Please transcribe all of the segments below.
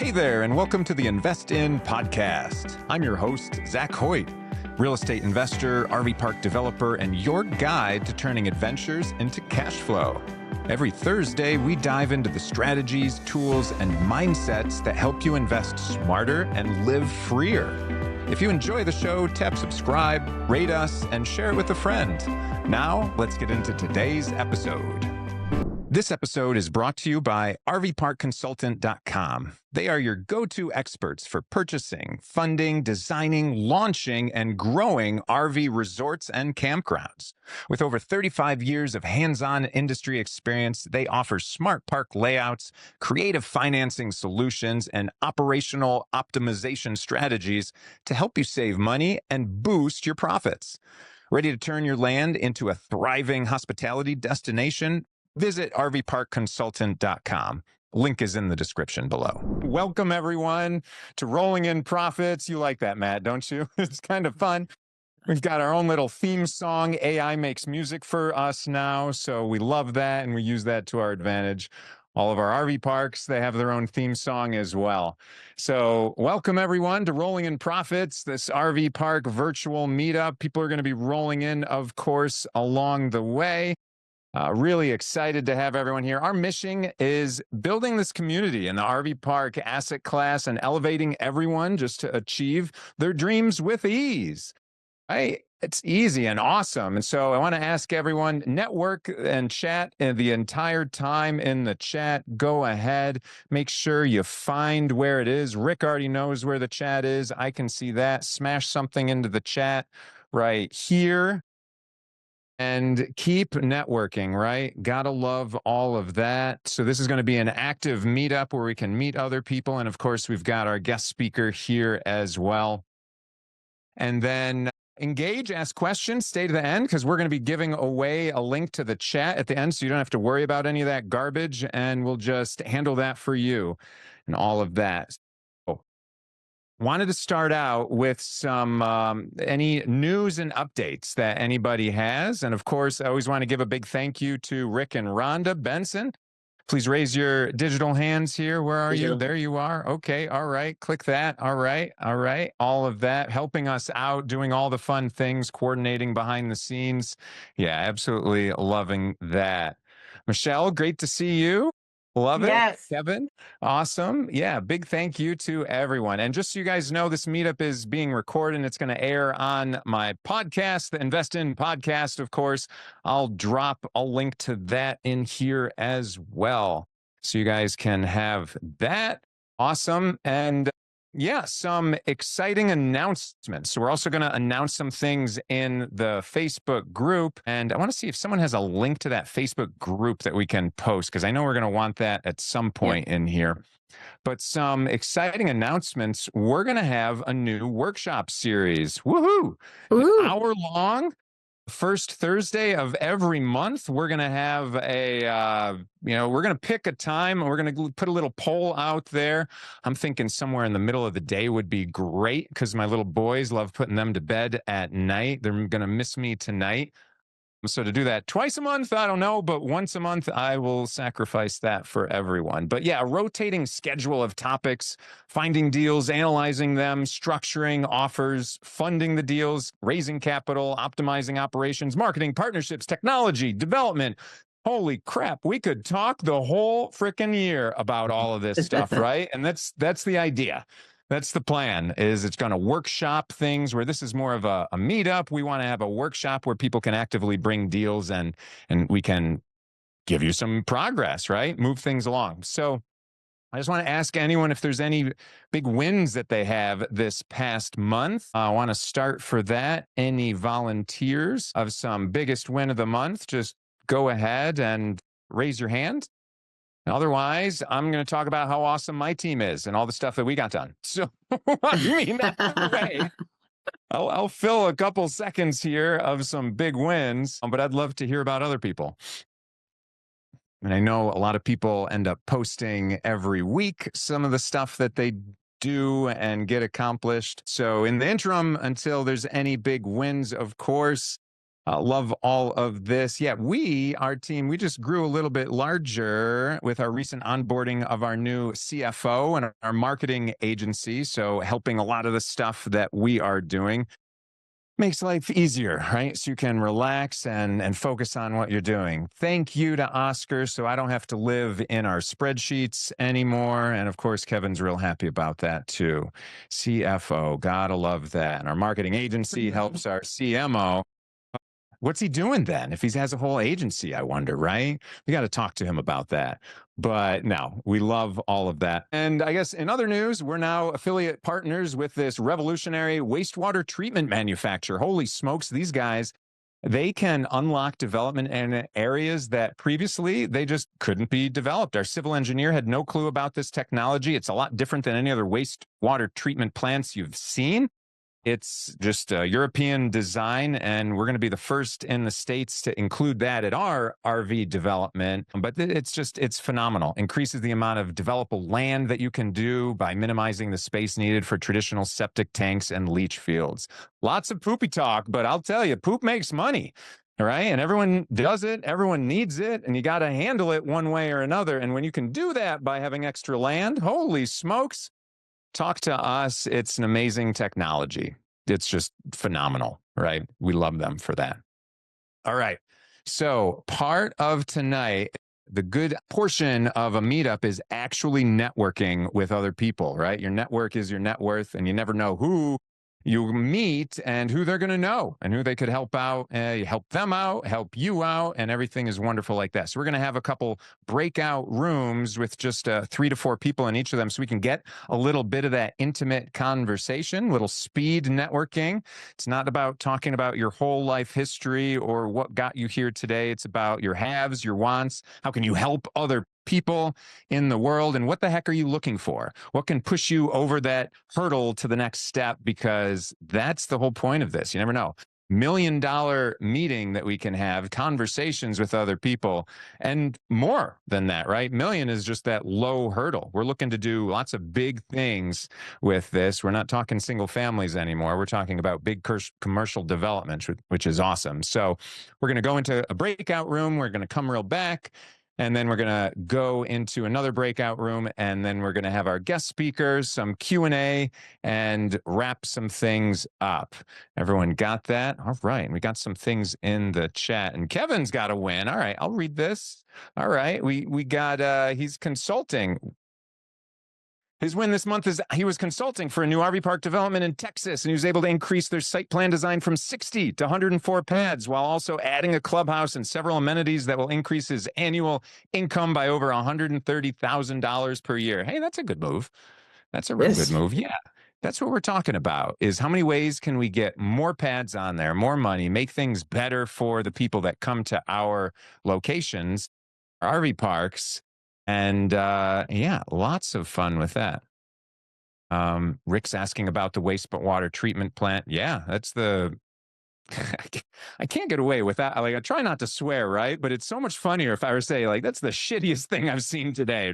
Hey there, and welcome to the Invest In podcast. I'm your host, Zac Hoyt, real estate investor, RV park developer, and your guide to turning adventures into cash flow. Every Thursday, we dive into the strategies, tools, and mindsets that help you invest smarter and live freer. If you enjoy the show, tap subscribe, rate us, and share it with a friend. Now, let's get into today's episode. This episode is brought to you by RVParkConsultant.com. They are your go-to experts for purchasing, funding, designing, launching, and growing RV resorts and campgrounds. With over 35 years of hands-on industry experience, they offer smart park layouts, creative financing solutions, and operational optimization strategies to help you save money and boost your profits. Ready to turn your land into a thriving hospitality destination? Visit RVParkConsultant.com. Link is in the description below. Welcome, everyone, to Rolling in Profits. You like that, Matt, don't you? It's kind of fun. We've got our own little theme song. AI makes music for us now, so we love that, and we use that to our advantage. All of our RV parks, they have their own theme song as well. So welcome, everyone, to Rolling in Profits, this RV park virtual meetup. People are going to be rolling in, of course, along the way. Really excited to have everyone here. Our mission is building this community in the RV park asset class and elevating everyone just to achieve their dreams with ease. Right? It's easy and awesome. And so I want to ask everyone, network and chat the entire time in the chat. Go ahead. Make sure you find where it is. Rick already knows where the chat is. I can see that. Smash something into the chat right here. And keep networking, right? Gotta love all of that. So this is going to be an active meetup where we can meet other people. And of course, we've got our guest speaker here as well. And then engage, ask questions, stay to the end, because we're going to be giving away a link to the chat at the end. So you don't have to worry about any of that garbage. And we'll just handle that for you and all of that. Wanted to start out with some any news and updates that anybody has. And of course, I always want to give a big thank you to Rick and Rhonda Benson. Please raise your digital hands here. Where are you? There you are. Okay. All right. Click that. All right. All right. All of that helping us out, doing all the fun things, coordinating behind the scenes. Yeah, absolutely loving that. Michelle, great to see you. Love it. Yes. Kevin, awesome. Yeah, big thank you to everyone. And just so you guys know, this meetup is being recorded and it's going to air on my podcast, the Invest In podcast, of course. I'll link to that in here as well. So you guys can have that. Awesome. And yeah, some exciting announcements. So we're also going to announce some things in the Facebook group. And I want to see if someone has a link to that Facebook group that we can post, because I know we're going to want that at some point in here. But some exciting announcements. We're going to have a new workshop series. Woohoo! An hour long. First Thursday of every month, we're going to have we're going to pick a time and we're going to put a little poll out there. I'm thinking somewhere in the middle of the day would be great because my little boys love putting them to bed at night. They're going to miss me tonight. So to do that twice a month, I don't know, but once a month, I will sacrifice that for everyone. But yeah, a rotating schedule of topics, finding deals, analyzing them, structuring offers, funding the deals, raising capital, optimizing operations, marketing, partnerships, technology, development. Holy crap, we could talk the whole freaking year about all of this stuff, right? And that's the idea. That's the plan, is it's going to workshop things where this is more of a meetup. We want to have a workshop where people can actively bring deals and we can give you some progress, right? Move things along. So I just want to ask anyone if there's any big wins that they have this past month. I want to start for that. Any volunteers of some biggest win of the month, just go ahead and raise your hand. Otherwise, I'm going to talk about how awesome my team is and all the stuff that we got done. So, I mean, I'll fill a couple seconds here of some big wins, but I'd love to hear about other people. And I know a lot of people end up posting every week some of the stuff that they do and get accomplished. So in the interim, until there's any big wins, of course, Love all of this. Yeah, our team, we just grew a little bit larger with our recent onboarding of our new CFO and our marketing agency. So helping a lot of the stuff that we are doing makes life easier, right? So you can relax and focus on what you're doing. Thank you to Oscar, so I don't have to live in our spreadsheets anymore. And of course, Kevin's real happy about that too. CFO, gotta love that. And our marketing agency helps our CMO. What's he doing then? If he has a whole agency, I wonder, right? We got to talk to him about that. But no, we love all of that. And I guess in other news, we're now affiliate partners with this revolutionary wastewater treatment manufacturer. Holy smokes, these guys, they can unlock development in areas that previously they just couldn't be developed. Our civil engineer had no clue about this technology. It's a lot different than any other wastewater treatment plants you've seen. It's just a European design, and we're going to be the first in the States to include that at our RV development. But it's phenomenal. Increases the amount of developable land that you can do by minimizing the space needed for traditional septic tanks and leach fields. Lots of poopy talk, but I'll tell you, poop makes money. All right. And everyone does it. Everyone needs it. And you got to handle it one way or another. And when you can do that by having extra land, holy smokes. Talk to us. It's an amazing technology. It's just phenomenal, right? We love them for that. All right. So part of tonight, the good portion of a meetup is actually networking with other people, right? Your network is your net worth, and you never know who you meet and who they're going to know and who they could help out. You help them out, help you out, and everything is wonderful like that. So we're going to have a couple breakout rooms with just 3 to 4 people in each of them so we can get a little bit of that intimate conversation, little speed networking. It's not about talking about your whole life history or what got you here today. It's about your haves, your wants. How can you help other people in the world, and what the heck are you looking for? What can push you over that hurdle to the next step? Because that's the whole point of this. You never know. $1 million meeting that we can have, conversations with other people, and more than that, right? Million is just that low hurdle. We're looking to do lots of big things with this. We're not talking single families anymore. We're talking about big commercial development, which is awesome. So we're going to go into a breakout room. We're going to come real back. And then we're going to go into another breakout room, and then we're going to have our guest speakers, some Q&A, and wrap some things up. Everyone got that? All right. And we got some things in the chat, and Kevin's got a win. All right. I'll read this. All right. We got, he's consulting. His win this month is he was consulting for a new RV park development in Texas, and he was able to increase their site plan design from 60 to 104 pads while also adding a clubhouse and several amenities that will increase his annual income by over $130,000 per year. Hey, that's a good move. That's a real good move. Yeah. That's what we're talking about, is how many ways can we get more pads on there, more money, make things better for the people that come to our locations, our RV parks. And yeah, lots of fun with that. Rick's asking about the wastewater treatment plant. Yeah, that's the... I can't get away with that. Like, I try not to swear, right? But it's so much funnier if I were to say, like, that's the shittiest thing I've seen today.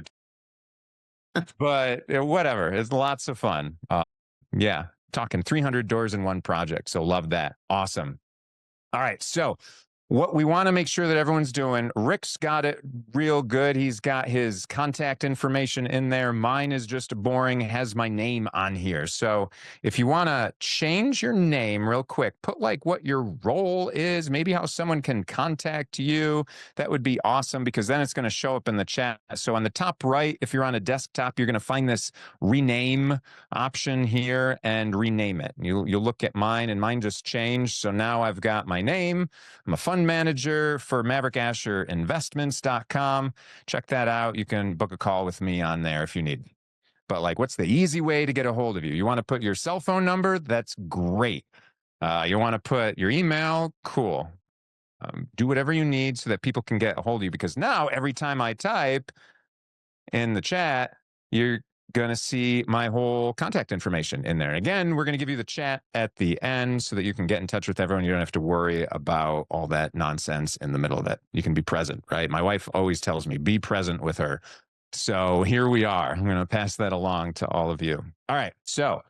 But whatever. It's lots of fun. Yeah, talking 300 doors in one project. So love that. Awesome. All right. So what we want to make sure that everyone's doing, Rick's got it real good. He's got his contact information in there. Mine is just boring, has my name on here. So if you want to change your name real quick, put like what your role is, maybe how someone can contact you. That would be awesome, because then it's going to show up in the chat. So on the top right, if you're on a desktop, you're going to find this rename option here and rename it. You'll look at mine, and mine just changed. So now I've got my name. I'm a fund manager for MaverickAsherInvestments.com. Check that out. You can book a call with me on there if you need. But like, what's the easy way to get a hold of you? You want to put your cell phone number? That's great. You want to put your email? Cool. Do whatever you need so that people can get a hold of you, because now every time I type in the chat, you're going to see my whole contact information in there. And again, we're going to give you the chat at the end so that you can get in touch with everyone. You don't have to worry about all that nonsense in the middle of it. You can be present, right? My wife always tells me, be present with her. So here we are. I'm going to pass that along to all of you. All right. So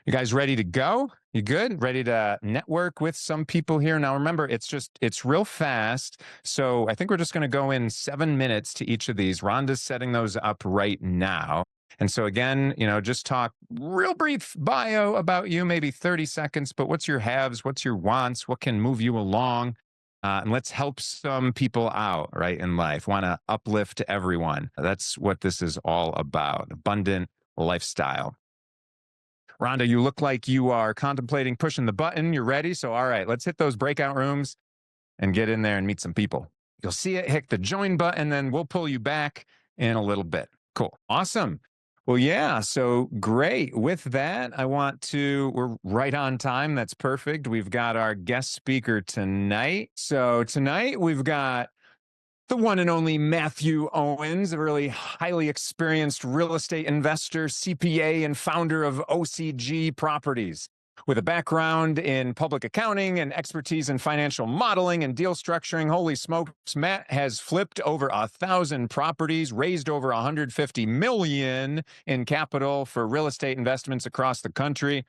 You guys ready to go? You good? Ready to network with some people here? Now, remember, it's real fast. So I think we're just going to go in 7 minutes to each of these. Rhonda's setting those up right now. And so again, just talk real brief bio about you, maybe 30 seconds, but what's your haves? What's your wants? What can move you along? And let's help some people out, right, in life. Want to uplift everyone. That's what this is all about. Abundant lifestyle. Rhonda, you look like you are contemplating pushing the button. You're ready. So, all right, let's hit those breakout rooms and get in there and meet some people. You'll see it, hit the join button, then we'll pull you back in a little bit. Cool. Awesome. Well, yeah, so great. With that, we're right on time. That's perfect. We've got our guest speaker tonight. So tonight we've got the one and only Mathew Owens, a really highly experienced real estate investor, CPA, and founder of OCG Properties. With a background in public accounting and expertise in financial modeling and deal structuring, holy smokes, Matt has flipped over 1,000 properties, raised over $150 million in capital for real estate investments across the country.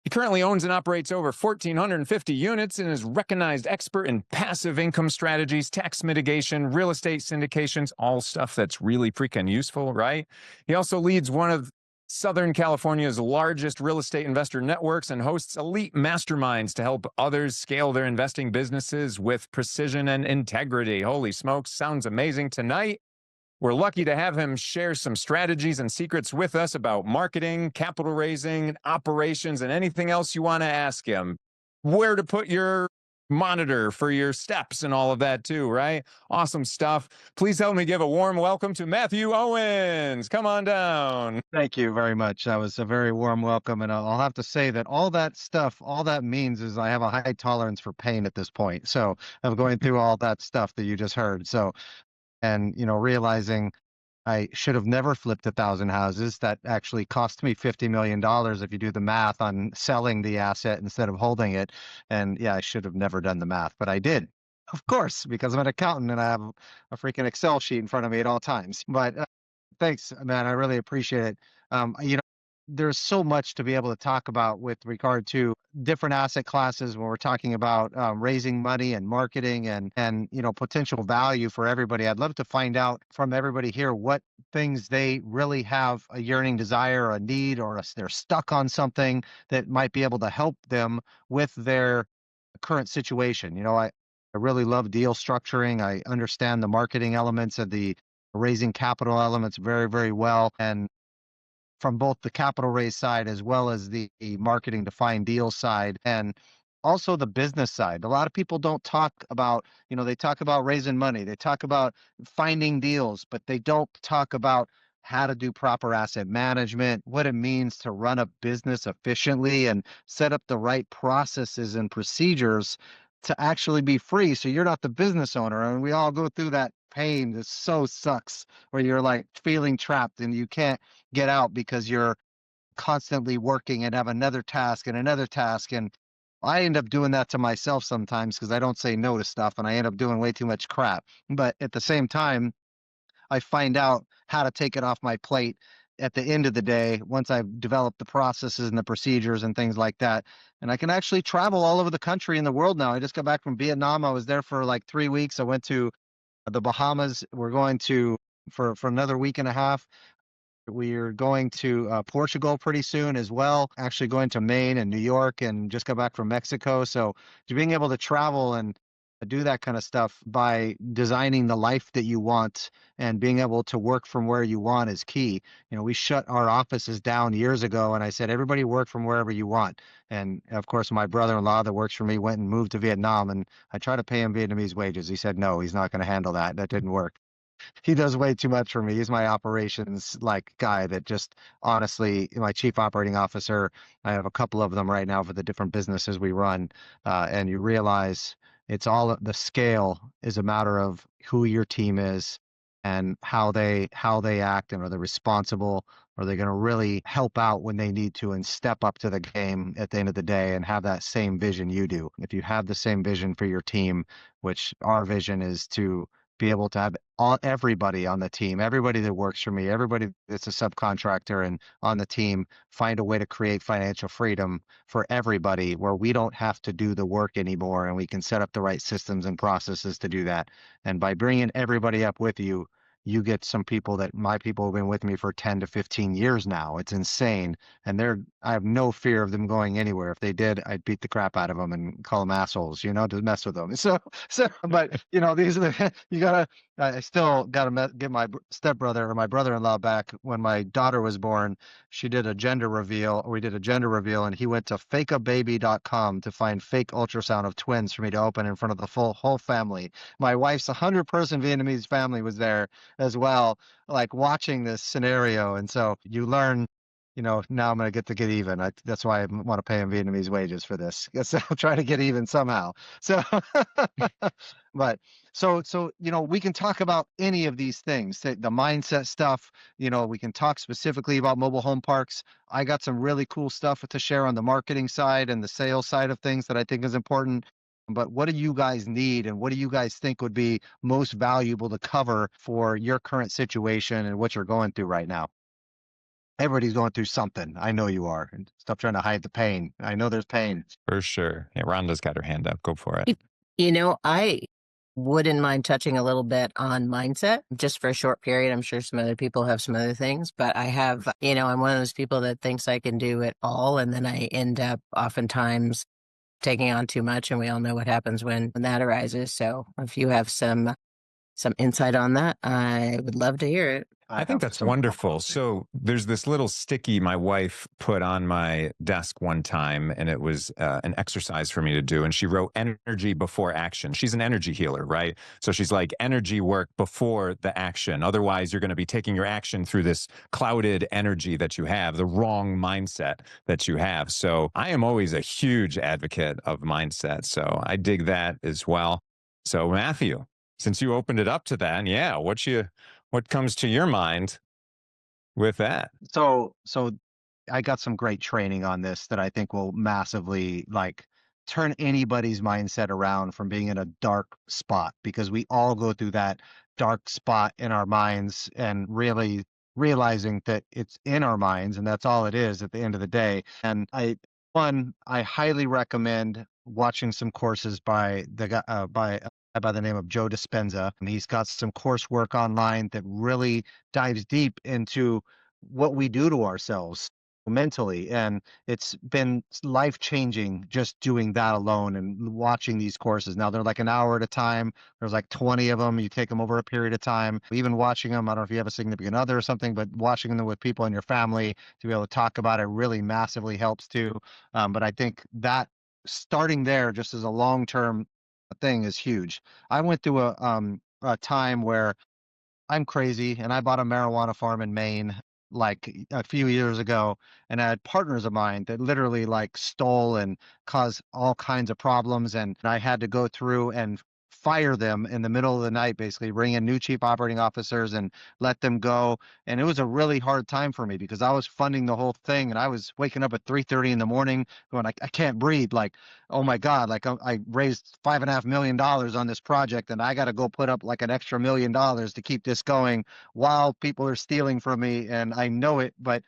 He currently owns and operates over 1,450 units and is recognized expert in passive income strategies, tax mitigation, real estate syndications, all stuff that's really freaking useful, right? He also leads one of Southern California's largest real estate investor networks and hosts elite masterminds to help others scale their investing businesses with precision and integrity. Holy smokes, sounds amazing. Tonight, we're lucky to have him share some strategies and secrets with us about marketing, capital raising, operations, and anything else you want to ask him. Where to put your monitor for your steps and all of that too, right? Awesome stuff. Please help me give a warm welcome to Mathew Owens. Come on down. Thank you very much. That was a very warm welcome. And I'll have to say that all that stuff, all that means is I have a high tolerance for pain at this point. So I'm going through all that stuff that you just heard. So, and, realizing I should have never flipped 1,000 houses. That actually cost me $50 million if you do the math on selling the asset instead of holding it. And yeah, I should have never done the math, but I did. Of course, because I'm an accountant and I have a freaking Excel sheet in front of me at all times. But thanks, man. I really appreciate it. There's so much to be able to talk about with regard to different asset classes when we're talking about raising money and marketing and potential value for everybody. I'd love to find out from everybody here what things they really have a yearning desire, a need, or they're stuck on something that might be able to help them with their current situation. I really love deal structuring. I understand the marketing elements of the raising capital elements very, very well. And from both the capital raise side as well as the marketing to find deal side and also the business side. A lot of people don't talk about, they talk about raising money, they talk about finding deals, but they don't talk about how to do proper asset management, what it means to run a business efficiently and set up the right processes and procedures to actually be free. So you're not the business owner. And we all go through that pain that so sucks where you're like feeling trapped and you can't get out because you're constantly working and have another task and another task. And I end up doing that to myself sometimes because I don't say no to stuff and I end up doing way too much crap. But at the same time, I find out how to take it off my plate at the end of the day once I've developed the processes and the procedures and things like that. And I can actually travel all over the country and the world now. I just got back from Vietnam. I was there for like 3 weeks. I went to the Bahamas. We're going to for another week and a half. We're going to Portugal pretty soon as well. Actually going to Maine and New York and just got back from Mexico. So being able to travel and do that kind of stuff by designing the life that you want and being able to work from where you want is key. We shut our offices down years ago and I said, everybody work from wherever you want. And of course, my brother-in-law that works for me went and moved to Vietnam and I tried to pay him Vietnamese wages. He said, no, he's not going to handle that. That didn't work. He does way too much for me. He's my operations guy that just honestly, my chief operating officer, I have a couple of them right now for the different businesses we run. And you realize it's all the scale is a matter of who your team is and how they act and are they responsible? Are they going to really help out when they need to and step up to the game at the end of the day and have that same vision you do? If you have the same vision for your team, which our vision is to be able to have everybody on the team, everybody that works for me, everybody that's a subcontractor and on the team, find a way to create financial freedom for everybody where we don't have to do the work anymore and we can set up the right systems and processes to do that. And by bringing everybody up with you, you get some people that my people have been with me for 10 to 15 years now. It's insane. And I have no fear of them going anywhere. If they did, I'd beat the crap out of them and call them assholes, to mess with them. But these are you gotta, I still gotta get my stepbrother or my brother-in-law back. When my daughter was born, she did a gender reveal. We did a gender reveal, and he went to fakeababy.com to find fake ultrasound of twins for me to open in front of the whole family. My wife's 100-person Vietnamese family was there as well, like watching this scenario. And so you learn, now I'm going to get even. That's why I want to pay him Vietnamese wages for this. So I'm trying to get even somehow. So, but we can talk about any of these things, the mindset stuff. We can talk specifically about mobile home parks. I got some really cool stuff to share on the marketing side and the sales side of things that I think is important. But what do you guys need, and what do you guys think would be most valuable to cover for your current situation and what you're going through right now? Everybody's going through something. I know you are. And stop trying to hide the pain. I know there's pain. For sure. Yeah, Rhonda's got her hand up. Go for it. I wouldn't mind touching a little bit on mindset just for a short period. I'm sure some other people have some other things, but I'm one of those people that thinks I can do it all. And then I end up oftentimes taking on too much. And we all know what happens when that arises. So if you have some insight on that, I would love to hear it. I think that's wonderful. So there's this little sticky my wife put on my desk one time, and it was an exercise for me to do. And she wrote energy before action. She's an energy healer, right? So she's like, energy work before the action. Otherwise, you're going to be taking your action through this clouded energy that you have, the wrong mindset that you have. So I am always a huge advocate of mindset. So I dig that as well. So Mathew, since you opened it up to that, yeah, what comes to your mind with that? So I got some great training on this that I think will massively turn anybody's mindset around from being in a dark spot, because we all go through that dark spot in our minds, and really realizing that it's in our minds and that's all it is at the end of the day. And I highly recommend watching some courses by the guy by the name of Joe Dispenza. And he's got some coursework online that really dives deep into what we do to ourselves mentally. And it's been life changing just doing that alone and watching these courses. Now they're like an hour at a time. There's like 20 of them. You take them over a period of time. Even watching them, I don't know if you have a significant other or something, but watching them with people in your family to be able to talk about it really massively helps too. But I think that starting there just as a long-term thing is huge. I went through a time where I'm crazy and I bought a marijuana farm in Maine like a few years ago, and I had partners of mine that literally stole and caused all kinds of problems, and I had to go through and fire them in the middle of the night, basically bring in new chief operating officers and let them go. And it was a really hard time for me because I was funding the whole thing, and I was waking up at 3:30 in the morning going, I can't breathe. Oh my God, I raised $5.5 million on this project, and I got to go put up like an extra $1 million to keep this going while people are stealing from me. And I know it, but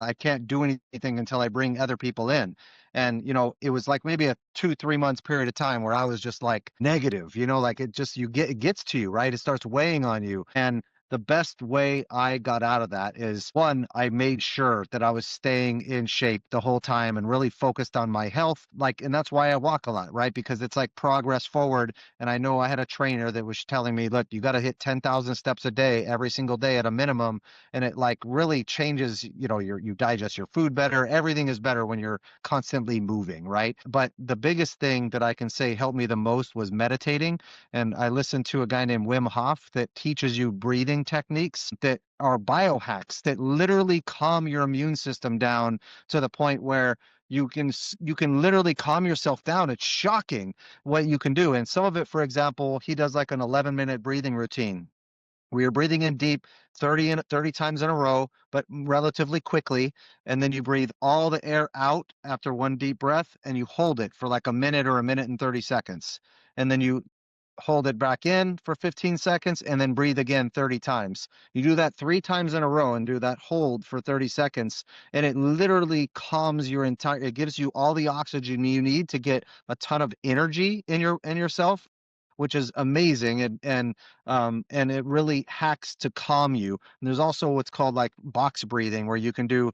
I can't do anything until I bring other people in. And, it was like maybe a 2-3 months period of time where I was just negative, it gets to you, right? It starts weighing on you. And the best way I got out of that is, one, I made sure that I was staying in shape the whole time and really focused on my health. And that's why I walk a lot, right? Because it's like progress forward. And I know I had a trainer that was telling me, look, you got to hit 10,000 steps a day, every single day at a minimum. And it really changes, you digest your food better. Everything is better when you're constantly moving, right? But the biggest thing that I can say helped me the most was meditating. And I listened to a guy named Wim Hof that teaches you breathing techniques that are biohacks that literally calm your immune system down to the point where you can literally calm yourself down. It's shocking what you can do. And some of it, for example, he does like an 11-minute breathing routine. We are breathing in deep 30 times in a row, but relatively quickly. And then you breathe all the air out after one deep breath, and you hold it for like a minute or a minute and 30 seconds. And then you hold it back in for 15 seconds, and then breathe again 30 times. You do that 3 times in a row and do that hold for 30 seconds, and it literally calms your entire, it gives you all the oxygen you need to get a ton of energy in yourself, which is amazing. And it really hacks to calm you. And there's also what's called like box breathing, where you can do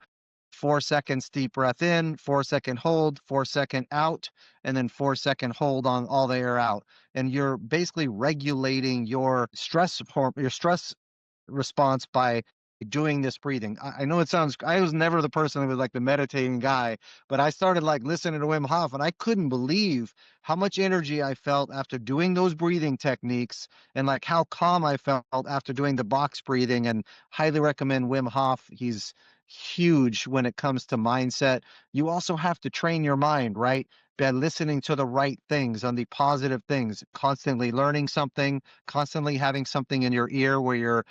4 seconds deep breath in, 4 second hold, 4 second out, and then 4 second hold on all the air out. And you're basically regulating your stress response by doing this breathing. I know it sounds, I was never the person who was like the meditating guy, but I started like listening to Wim Hof, and I couldn't believe how much energy I felt after doing those breathing techniques, and like how calm I felt after doing the box breathing. And highly recommend Wim Hof. He's huge when it comes to mindset. You also have to train your mind, right? By listening to the right things, on the positive things, constantly learning something, constantly having something in your ear where you're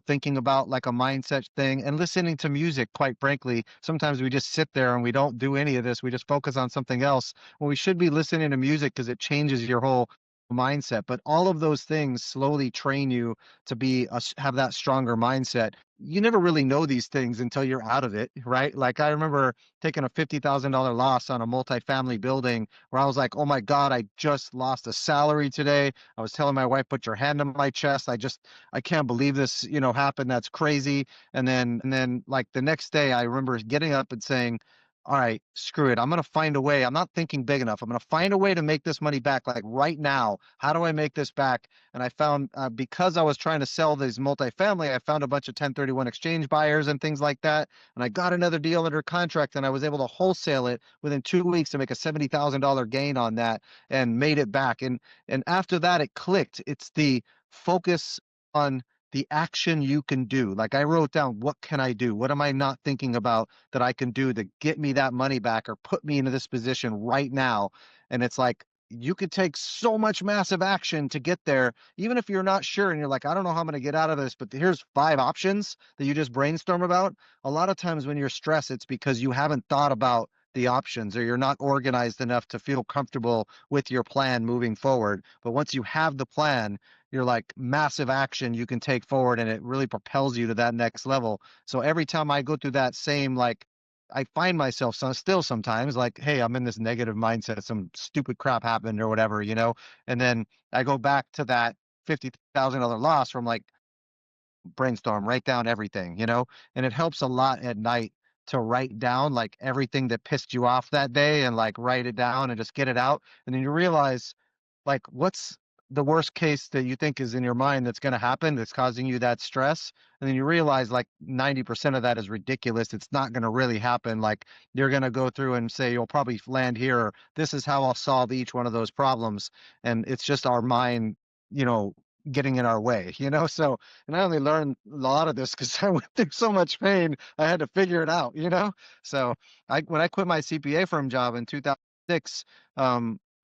thinking about like a mindset thing, and listening to music. Quite frankly, sometimes we just sit there and we don't do any of this. We just focus on something else. Well, we should be listening to music because it changes your whole mindset. But all of those things slowly train you to have that stronger mindset. You never really know these things until you're out of it, right? Like I remember taking a $50,000 loss on a multifamily building where I was like, oh my God, I just lost a salary today. I was telling my wife, put your hand on my chest. I can't believe this, happened. That's crazy. And then like the next day, I remember getting up and saying, all right, screw it. I'm going to find a way. I'm not thinking big enough. I'm going to find a way to make this money back, like right now. How do I make this back? And I found, because I was trying to sell these multifamily, I found a bunch of 1031 exchange buyers and things like that. And I got another deal under contract, and I was able to wholesale it within 2 weeks to make a $70,000 gain on that, and made it back. And after that, it clicked. It's the focus on the action you can do. Like I wrote down, what can I do? What am I not thinking about that I can do to get me that money back or put me into this position right now? And it's like, you could take so much massive action to get there, even if you're not sure and you're like, I don't know how I'm going to get out of this, but here's 5 options that you just brainstorm about. A lot of times when you're stressed, it's because you haven't thought about the options, or you're not organized enough to feel comfortable with your plan moving forward. But once you have the plan, you're like, massive action you can take forward, and it really propels you to that next level. So every time I go through that same, like, I find myself still sometimes like, hey, I'm in this negative mindset, some stupid crap happened or whatever, and then I go back to that $50,000 loss from like, brainstorm, write down everything, and it helps a lot at night to write down like everything that pissed you off that day, and like write it down and just get it out. And then you realize, like, what's the worst case that you think is in your mind that's going to happen that's causing you that stress? And then you realize like 90% of that is ridiculous. It's not going to really happen. Like, you're going to go through and say, you'll probably land here, or this is how I'll solve each one of those problems. And it's just our mind, you know, getting in our way, So, and I only learned a lot of this because I went through so much pain. I had to figure it out. So when I quit my CPA firm job in 2006,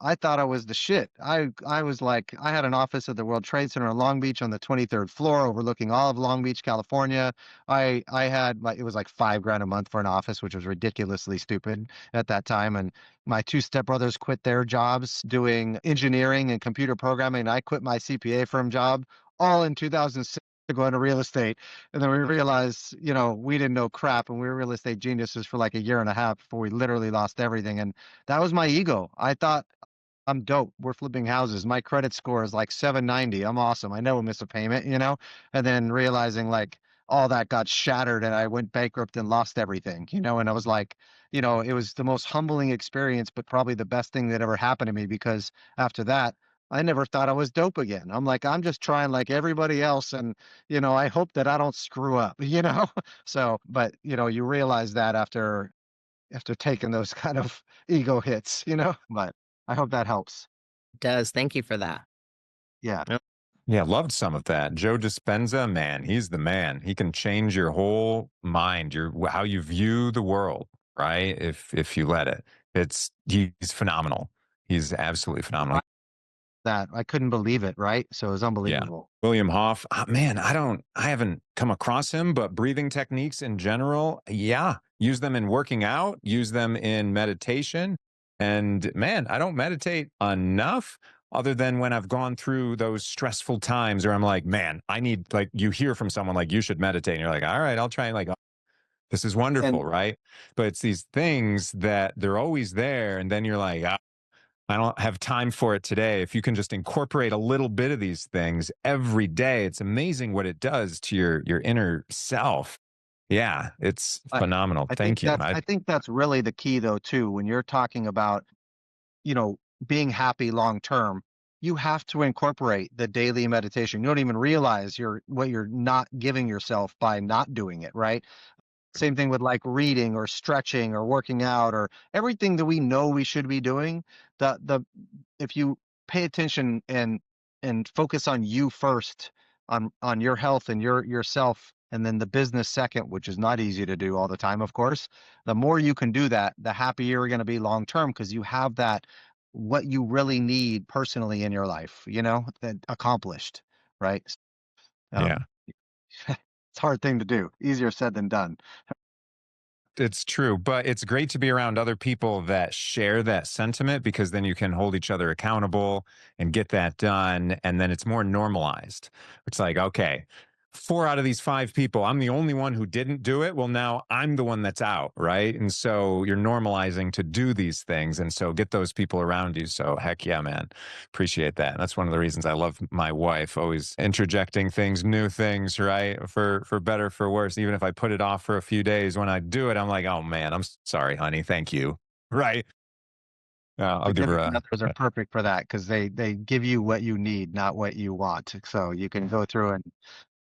I thought I was the shit. I was like, I had an office at the World Trade Center in Long Beach on the 23rd floor, overlooking all of Long Beach, California. I had like, it was like $5,000 a month for an office, which was ridiculously stupid at that time. And my two stepbrothers quit their jobs doing engineering and computer programming, and I quit my CPA firm job all in 2006 to go into real estate. And then we realized, we didn't know crap, and we were real estate geniuses for like a year and a half before we literally lost everything. And that was my ego. I thought, I'm dope. We're flipping houses. My credit score is like 790. I'm awesome. I never miss a payment. And then realizing like all that got shattered, and I went bankrupt and lost everything. And I was like, it was the most humbling experience, but probably the best thing that ever happened to me, because after that, I never thought I was dope again. I'm like, I'm just trying like everybody else. And, I hope that I don't screw up. So, but, you realize that after taking those kind of ego hits. But I hope that helps. It does. Thank you for that. Yeah. Yep. Yeah, loved some of that. Joe Dispenza, man, he's the man. He can change your whole mind, how you view the world, right? If you let it. He's phenomenal. He's absolutely phenomenal. That I couldn't believe it, right? So it was unbelievable. Yeah. William Hoff, man, I haven't come across him, but breathing techniques in general, yeah, use them in working out, use them in meditation. And man, I don't meditate enough, other than when I've gone through those stressful times where I'm like, man, I need, like, you hear from someone like, you should meditate. And you're like, all right, I'll try. Like, this is And wonderful, right? But it's these things that they're always there. And then you're like, "Ah, I don't have time for it today." If you can just incorporate a little bit of these things every day, it's amazing what it does to your inner self. Yeah, it's I, phenomenal. Thank you. I think that's really the key though too when you're talking about, you know, being happy long term. You have to incorporate the daily meditation. You don't even realize what you're not giving yourself by not doing it, right? Same thing with like reading or stretching or working out or everything that we know we should be doing. The if you pay attention and focus on you first, on your health and yourself, and then the business second, which is not easy to do all the time, of course. The more you can do that, the happier you're going to be long term because you have that what you really need personally in your life, that accomplished, right? Yeah. Um, it's a hard thing to do. Easier said than done. It's true, but it's great to be around other people that share that sentiment because then you can hold each other accountable and get that done. And then it's more normalized. It's like, okay, 4 out of these 5 people, I'm the only one who didn't do it. Well, now I'm the one that's out, right? And so you're normalizing to do these things. And so get those people around you. So heck yeah, man. Appreciate that. And that's one of the reasons I love my wife, always interjecting things, new things, right? For better, for worse. Even if I put it off for a few days, when I do it, I'm like, oh man, I'm sorry, honey. Thank you. Right. I'll give her Significant others are a perfect for that because they give you what you need, not what you want. So you can go through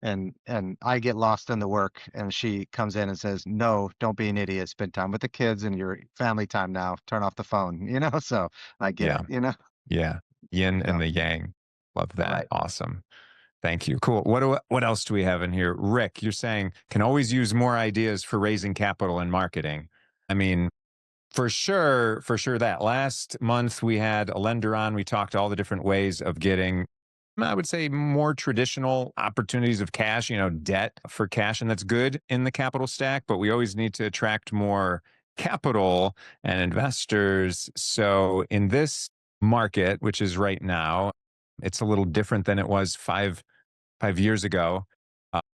and I get lost in the work and she comes in and says, "No, don't be an idiot. Spend time with the kids and your family time now. Turn off the phone." So I get yeah, it. yeah. Yin and So the yang. Love that. right. Awesome. Thank you. Cool. What else do we have in here? Rick, you're saying can always use more ideas for raising capital and marketing. I mean, for sure that last month we had a lender on. We talked all the different ways of getting, I would say, more traditional opportunities of cash, debt for cash, and that's good in the capital stack, but we always need to attract more capital and investors. So in this market, which is right now, it's a little different than it was 5 years ago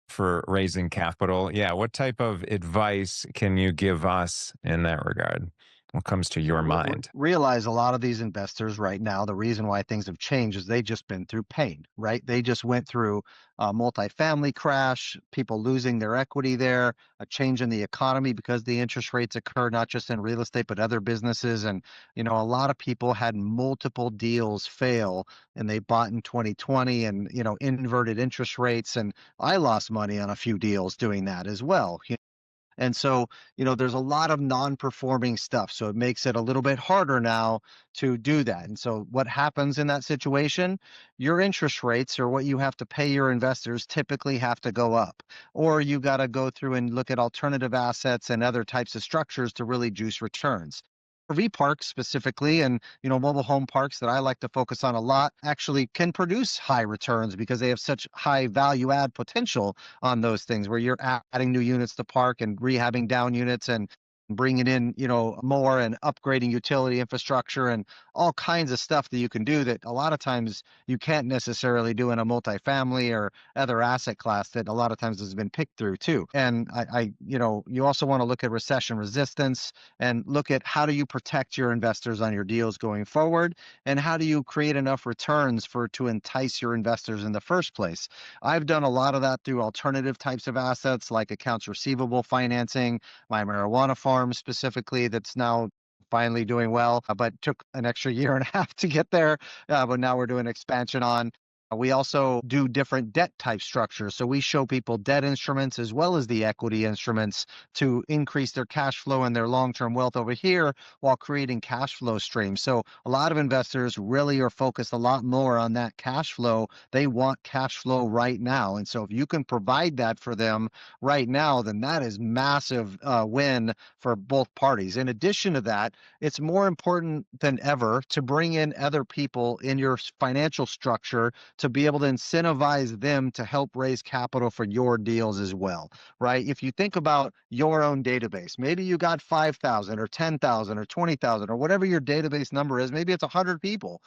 for raising capital. Yeah, what type of advice can you give us in that regard? What comes to your mind? Realize a lot of these investors right now, the reason why things have changed is they just been through pain, right? They just went through a multifamily crash, people losing their equity there, a change in the economy because the interest rates occur not just in real estate but other businesses. And a lot of people had multiple deals fail, and they bought in 2020, and inverted interest rates. And I lost money on a few deals doing that as well. And so, there's a lot of non-performing stuff. So it makes it a little bit harder now to do that. And so what happens in that situation? Your interest rates or what you have to pay your investors typically have to go up. Or you got to go through and look at alternative assets and other types of structures to really juice returns. RV parks specifically, and mobile home parks that I like to focus on a lot, actually can produce high returns because they have such high value add potential on those things where you're adding new units to park and rehabbing down units and bringing in more and upgrading utility infrastructure and all kinds of stuff that you can do that a lot of times you can't necessarily do in a multifamily or other asset class that a lot of times has been picked through too. And you also want to look at recession resistance and look at how do you protect your investors on your deals going forward, and how do you create enough returns to entice your investors in the first place. I've done a lot of that through alternative types of assets like accounts receivable financing, my marijuana farm specifically, that's now finally doing well, but took an extra year and a half to get there. But now we're doing expansion on. We also do different debt type structures. So we show people debt instruments as well as the equity instruments to increase their cash flow and their long-term wealth over here while creating cash flow streams. So a lot of investors really are focused a lot more on that cash flow. They want cash flow right now. And so if you can provide that for them right now, then that is massive win for both parties. In addition to that, it's more important than ever to bring in other people in your financial structure to be able to incentivize them to help raise capital for your deals as well, right? If you think about your own database, maybe you got 5,000 or 10,000 or 20,000 or whatever your database number is, maybe it's 100 people.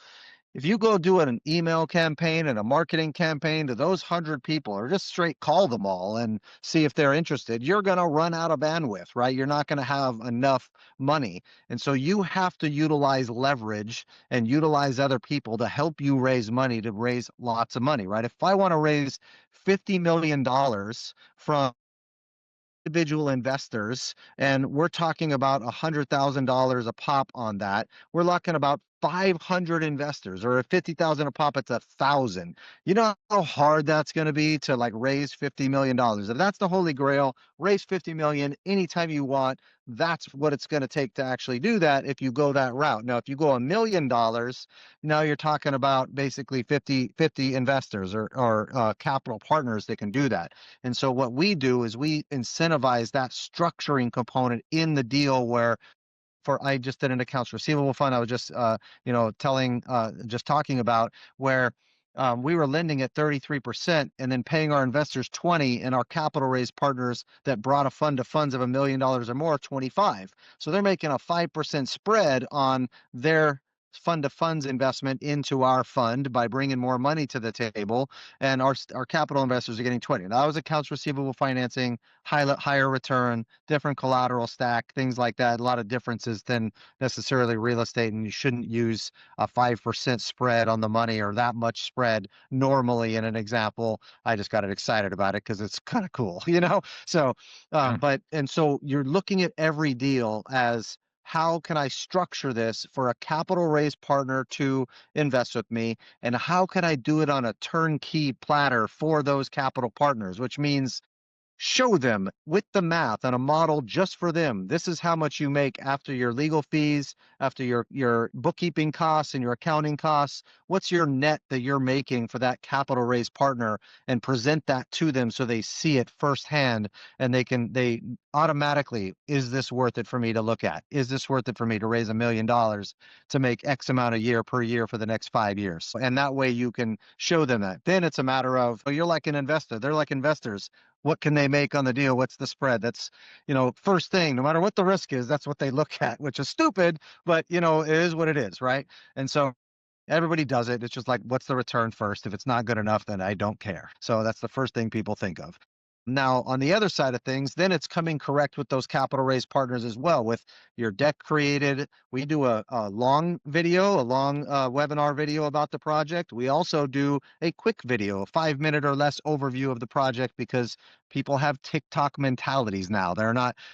if you go do an email campaign and a marketing campaign to those 100 people, or just straight call them all and see if they're interested, you're going to run out of bandwidth, right? You're not going to have enough money. And so you have to utilize leverage and utilize other people to help you raise money, to raise lots of money, right? If I want to raise $50 million from individual investors, and we're talking about $100,000 a pop on that. We're looking about 500 investors, or at 50,000 a pop, it's 1,000. You know how hard that's going to be to like raise $50 million. If that's the holy grail, raise 50 million anytime you want. That's what it's going to take to actually do that if you go that route. Now, if you go $1 million, now you're talking about basically 50 investors or capital partners that can do that. And so what we do is we incentivize that structuring component in the deal where I just did an accounts receivable fund. I was just, just talking about where we were lending at 33% and then paying our investors 20 and our capital raise partners that brought a fund to funds of $1 million or more, 25. So they're making a 5% spread on their fund to funds investment into our fund by bringing more money to the table, and our capital investors are getting 20. Now, that was accounts receivable financing, higher return, different collateral stack, things like that. A lot of differences than necessarily real estate, and you shouldn't use a 5% spread on the money or that much spread normally in an example. I just got excited about it because it's kind of cool, you know? So, and so you're looking at every deal as, how can I structure this for a capital raise partner to invest with me? And how can I do it on a turnkey platter for those capital partners, which means show them with the math on a model just for them. This is how much you make after your legal fees, after your bookkeeping costs and your accounting costs. What's your net that you're making for that capital raise partner, and present that to them so they see it firsthand, and they automatically, is this worth it for me to look at? Is this worth it for me to raise $1 million to make X amount a year per year for the next 5 years? And that way you can show them that. Then it's a matter of, oh, you're like an investor. They're like investors. What can they make on the deal? What's the spread? That's, first thing, no matter what the risk is, that's what they look at, which is stupid, but it is what it is, right? And so everybody does it. It's just like, what's the return first? If it's not good enough, then I don't care. So that's the first thing people think of. Now, on the other side of things, then it's coming correct with those capital raise partners as well. With your deck created, we do a long video, a long webinar video about the project. We also do a quick video, a 5-minute or less overview of the project, because people have TikTok mentalities now.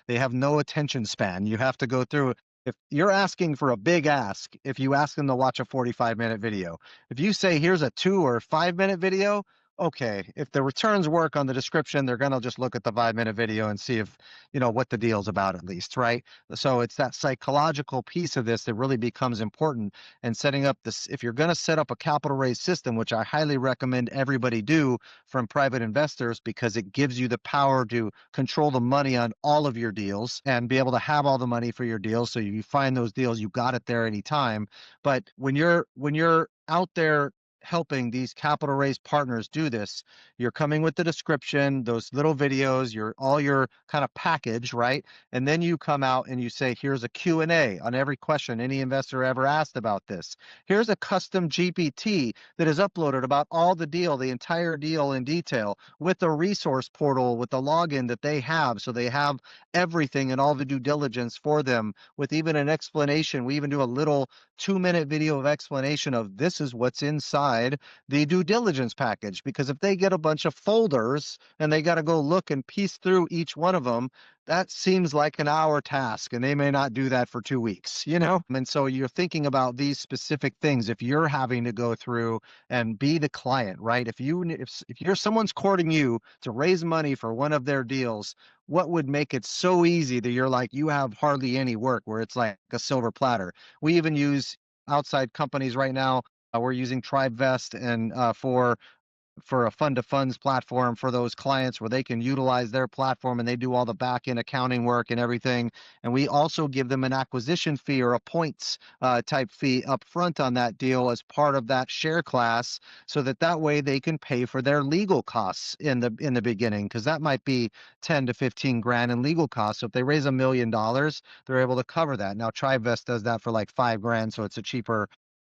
They have no attention span. You have to go through. If you're asking for a big ask, if you ask them to watch a 45-minute video, if you say, here's a 2 or 5-minute video, okay, if the returns work on the description, they're going to just look at the 5-minute video and see if, what the deal's about at least, right? So it's that psychological piece of this that really becomes important. And setting up this, if you're going to set up a capital raise system, which I highly recommend everybody do from private investors, because it gives you the power to control the money on all of your deals and be able to have all the money for your deals. So you find those deals, you got it there anytime. But when you're out there helping these capital raise partners do this, you're coming with the description, those little videos, all your kind of package, right? And then you come out and you say, here's a Q&A on every question any investor ever asked about this. Here's a custom GPT that is uploaded about all the entire deal in detail, with a resource portal with the login that they have. So they have everything and all the due diligence for them, with even an explanation. We even do a little 2-minute video of explanation of, this is what's inside the due diligence package. Because if they get a bunch of folders and they got to go look and piece through each one of them, that seems like an hour task, and they may not do that for 2 weeks, And so you're thinking about these specific things. If you're having to go through and be the client, right? If you're someone's courting you to raise money for one of their deals, what would make it so easy that you're like, you have hardly any work, where it's like a silver platter? We even use outside companies right now. We're using TribeVest and for a fund to funds platform for those clients, where they can utilize their platform and they do all the back end accounting work and everything. And we also give them an acquisition fee or a points type fee up front on that deal as part of that share class, so that way they can pay for their legal costs in the beginning, because that might be 10 to 15 grand in legal costs. So if they raise $1 million, they're able to cover that. Now TribeVest does that for like 5 grand, so it's a cheaper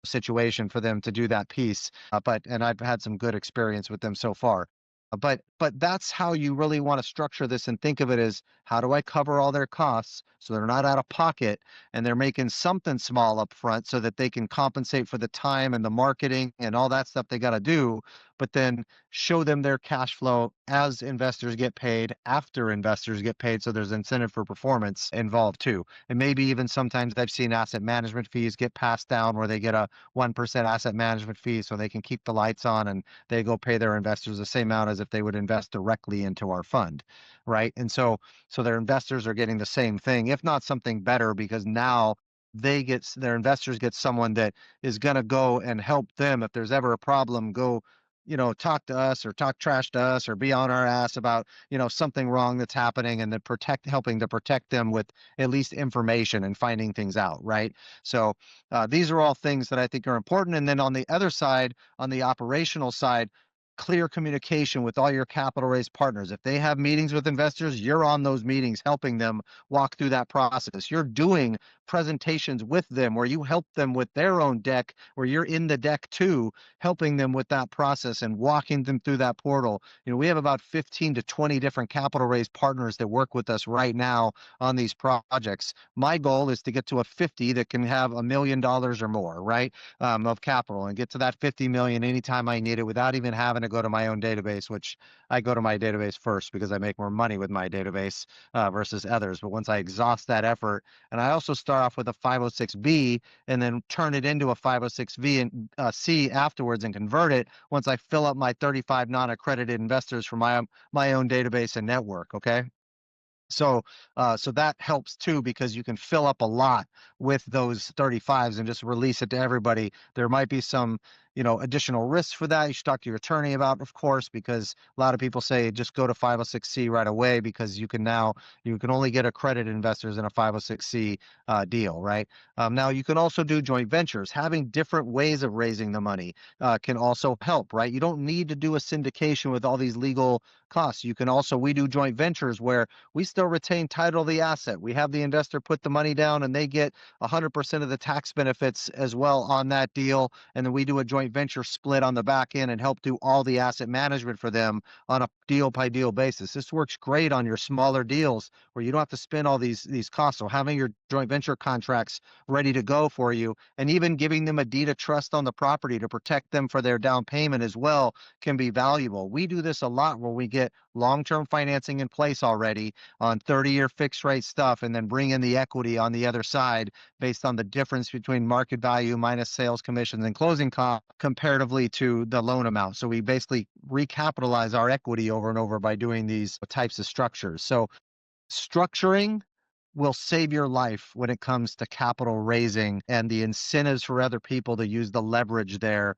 situation for them to do that piece. And I've had some good experience with them so far. But that's how you really want to structure this and think of it as, how do I cover all their costs so they're not out of pocket and they're making something small up front so that they can compensate for the time and the marketing and all that stuff they got to do, but then show them their cash flow as investors get paid, after investors get paid. So there's incentive for performance involved too. And maybe even sometimes I've seen asset management fees get passed down where they get a 1% asset management fee so they can keep the lights on and they go pay their investors the same amount as if they would invest directly into our fund, right? And so their investors are getting the same thing, if not something better, because now their investors get someone that is going to go and help them if there's ever a problem, go talk to us or talk trash to us or be on our ass about, something wrong that's happening, and then helping to protect them with at least information and finding things out, right? So these are all things that I think are important. And then on the other side, on the operational side, clear communication with all your capital raise partners. If they have meetings with investors, you're on those meetings helping them walk through that process. You're doing presentations with them where you help them with their own deck, where you're in the deck too, helping them with that process and walking them through that portal. We have about 15 to 20 different capital raise partners that work with us right now on these projects. My goal is to get to a 50 that can have $1 million or more, right, of capital, and get to that 50 million anytime I need it without even having to go to my own database, which I go to my database first because I make more money with my database versus others. But once I exhaust that effort, and I also start off with a 506B and then turn it into a 506V and C afterwards and convert it once I fill up my 35 non-accredited investors from my own database and network. Okay. So that helps too, because you can fill up a lot with those 35s and just release it to everybody. There might be some, additional risks for that. You should talk to your attorney about, of course, because a lot of people say just go to 506C right away, because you can only get accredited investors in a 506C deal, right? Now you can also do joint ventures. Having different ways of raising the money can also help, right? You don't need to do a syndication with all these legal costs. We do joint ventures where we still retain title of the asset. We have the investor put the money down and they get 100% of the tax benefits as well on that deal. And then we do a joint venture split on the back end and help do all the asset management for them on a deal by deal basis. This works great on your smaller deals where you don't have to spend all these costs. So having your joint venture contracts ready to go for you, and even giving them a deed of trust on the property to protect them for their down payment as well, can be valuable. We do this a lot where we get long-term financing in place already on 30-year fixed rate stuff, and then bring in the equity on the other side based on the difference between market value minus sales commissions and closing costs comparatively to the loan amount. So we basically recapitalize our equity over and over by doing these types of structures. So structuring will save your life when it comes to capital raising and the incentives for other people to use the leverage there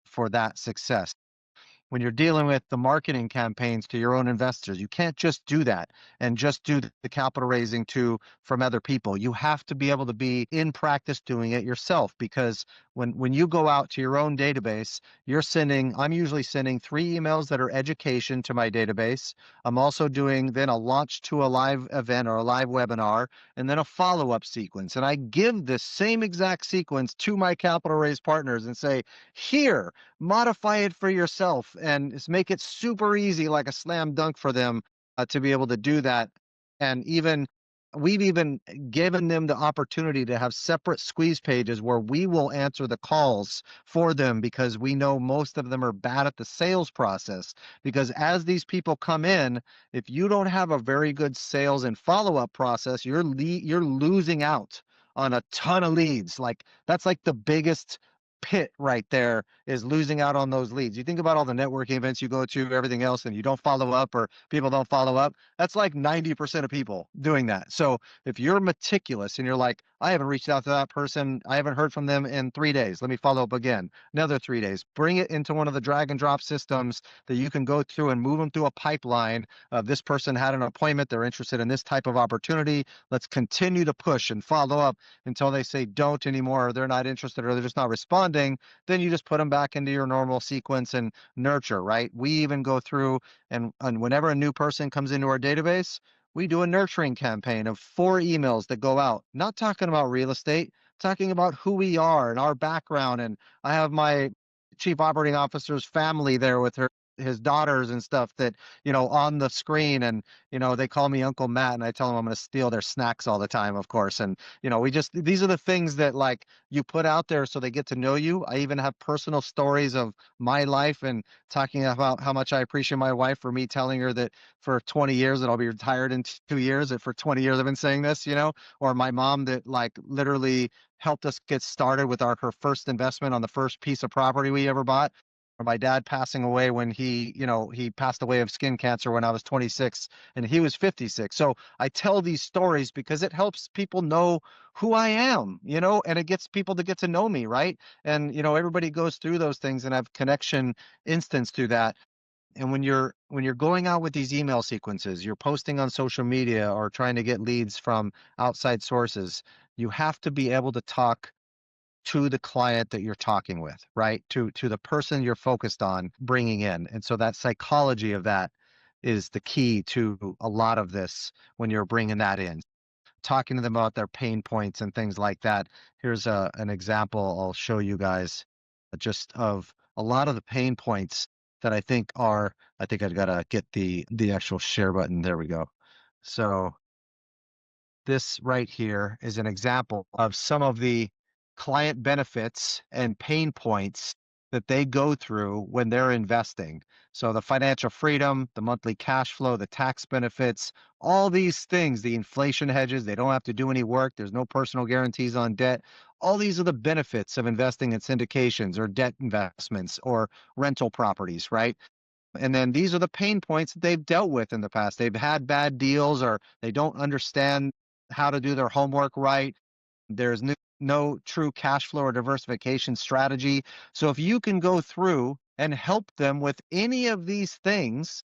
for that success. When you're dealing with the marketing campaigns to your own investors, you can't just do that and just do the capital raising from other people. You have to be able to be in practice doing it yourself, because when you go out to your own database, I'm usually sending 3 emails that are education to my database. I'm also doing then a launch to a live event or a live webinar, and then a follow-up sequence. And I give this same exact sequence to my capital raise partners and say, here, modify it for yourself, and just make it super easy, like a slam dunk for them to be able to do that. And we've even given them the opportunity to have separate squeeze pages where we will answer the calls for them, because we know most of them are bad at the sales process. Because as these people come in, if you don't have a very good sales and follow-up process, you're losing out on a ton of leads. Like, that's like the biggest pit right there, is losing out on those leads. You think about all the networking events you go to, everything else, and you don't follow up, or people don't follow up. That's like 90% of people doing that. So if you're meticulous and you're like, I haven't reached out to that person, I haven't heard from them in 3 days, let me follow up again, another 3 days, bring it into one of the drag and drop systems that you can go through and move them through a pipeline of, this person had an appointment, they're interested in this type of opportunity, let's continue to push and follow up until they say don't anymore, or they're not interested, or they're just not responding. Then you just put them back into your normal sequence and nurture, right? We even go through and whenever a new person comes into our database, we do a nurturing campaign of 4 emails that go out, not talking about real estate, talking about who we are and our background. And I have my chief operating officer's family there with his daughters and stuff that, on the screen. And, they call me Uncle Matt, and I tell them I'm going to steal their snacks all the time, of course. And, these are the things that like you put out there so they get to know you. I even have personal stories of my life and talking about how much I appreciate my wife for me telling her that for 20 years that I'll be retired in 2 years. And for 20 years I've been saying this, or my mom that like literally helped us get started with her first investment on the first piece of property we ever bought. Or my dad passing away when he passed away of skin cancer when I was 26 and he was 56. So I tell these stories because it helps people know who I am, and it gets people to get to know me, right? And everybody goes through those things and have connection instance to that. And when you're going out with these email sequences, you're posting on social media or trying to get leads from outside sources, you have to be able to talk to the client that you're talking with, right? To the person you're focused on bringing in. And so that psychology of that is the key to a lot of this when you're bringing that in, talking to them about their pain points and things like that. Here's an example I'll show you guys just of a lot of the pain points that I think I've got to get the actual share button. There we go. So this right here is an example of some of the client benefits and pain points that they go through when they're investing. So the financial freedom, the monthly cash flow, the tax benefits, all these things, the inflation hedges, they don't have to do any work. There's no personal guarantees on debt. All these are the benefits of investing in syndications or debt investments or rental properties, right? And then these are the pain points that they've dealt with in the past. They've had bad deals or they don't understand how to do their homework right. There's no true cash flow or diversification strategy. So if you can go through and help them with any of these things,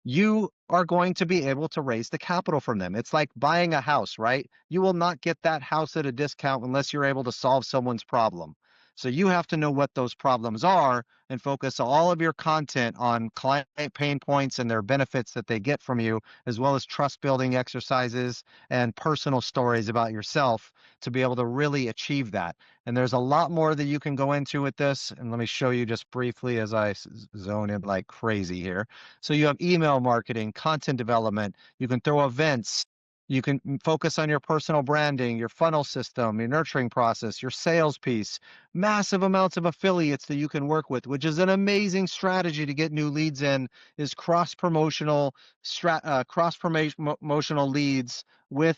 you are going to be able to raise the capital from them. It's like buying a house, right? You will not get that house at a discount unless you're able to solve someone's problem. So you have to know what those problems are and focus all of your content on client pain points and their benefits that they get from you, as well as trust building exercises and personal stories about yourself to be able to really achieve that. And there's a lot more that you can go into with this. And let me show you just briefly as I zone in like crazy here. So you have email marketing, content development, you can throw events, you can focus on your personal branding, your funnel system, your nurturing process, your sales piece, massive amounts of affiliates that you can work with, which is an amazing strategy to get new leads in, is cross-promotional leads with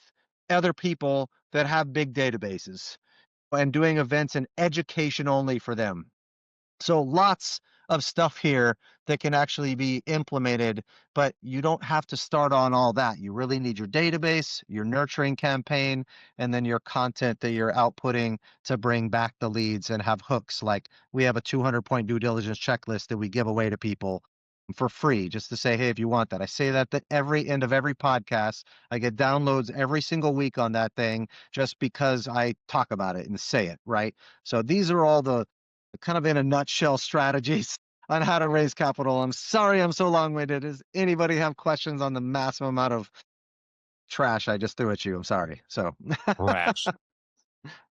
other people that have big databases and doing events and education only for them. So lots of stuff here that can actually be implemented, but you don't have to start on all that. You really need your database, your nurturing campaign, and then your content that you're outputting to bring back the leads and have hooks. Like we have a 200-point due diligence checklist that we give away to people for free just to say, hey, if you want that. I say that at every end of every podcast. I get downloads every single week on that thing just because I talk about it and say it, right? So these are all the kind of in a nutshell strategies on how to raise capital. I'm sorry I'm so long-winded. Does anybody have questions on the massive amount of trash I just threw at you? I'm sorry. So Rash.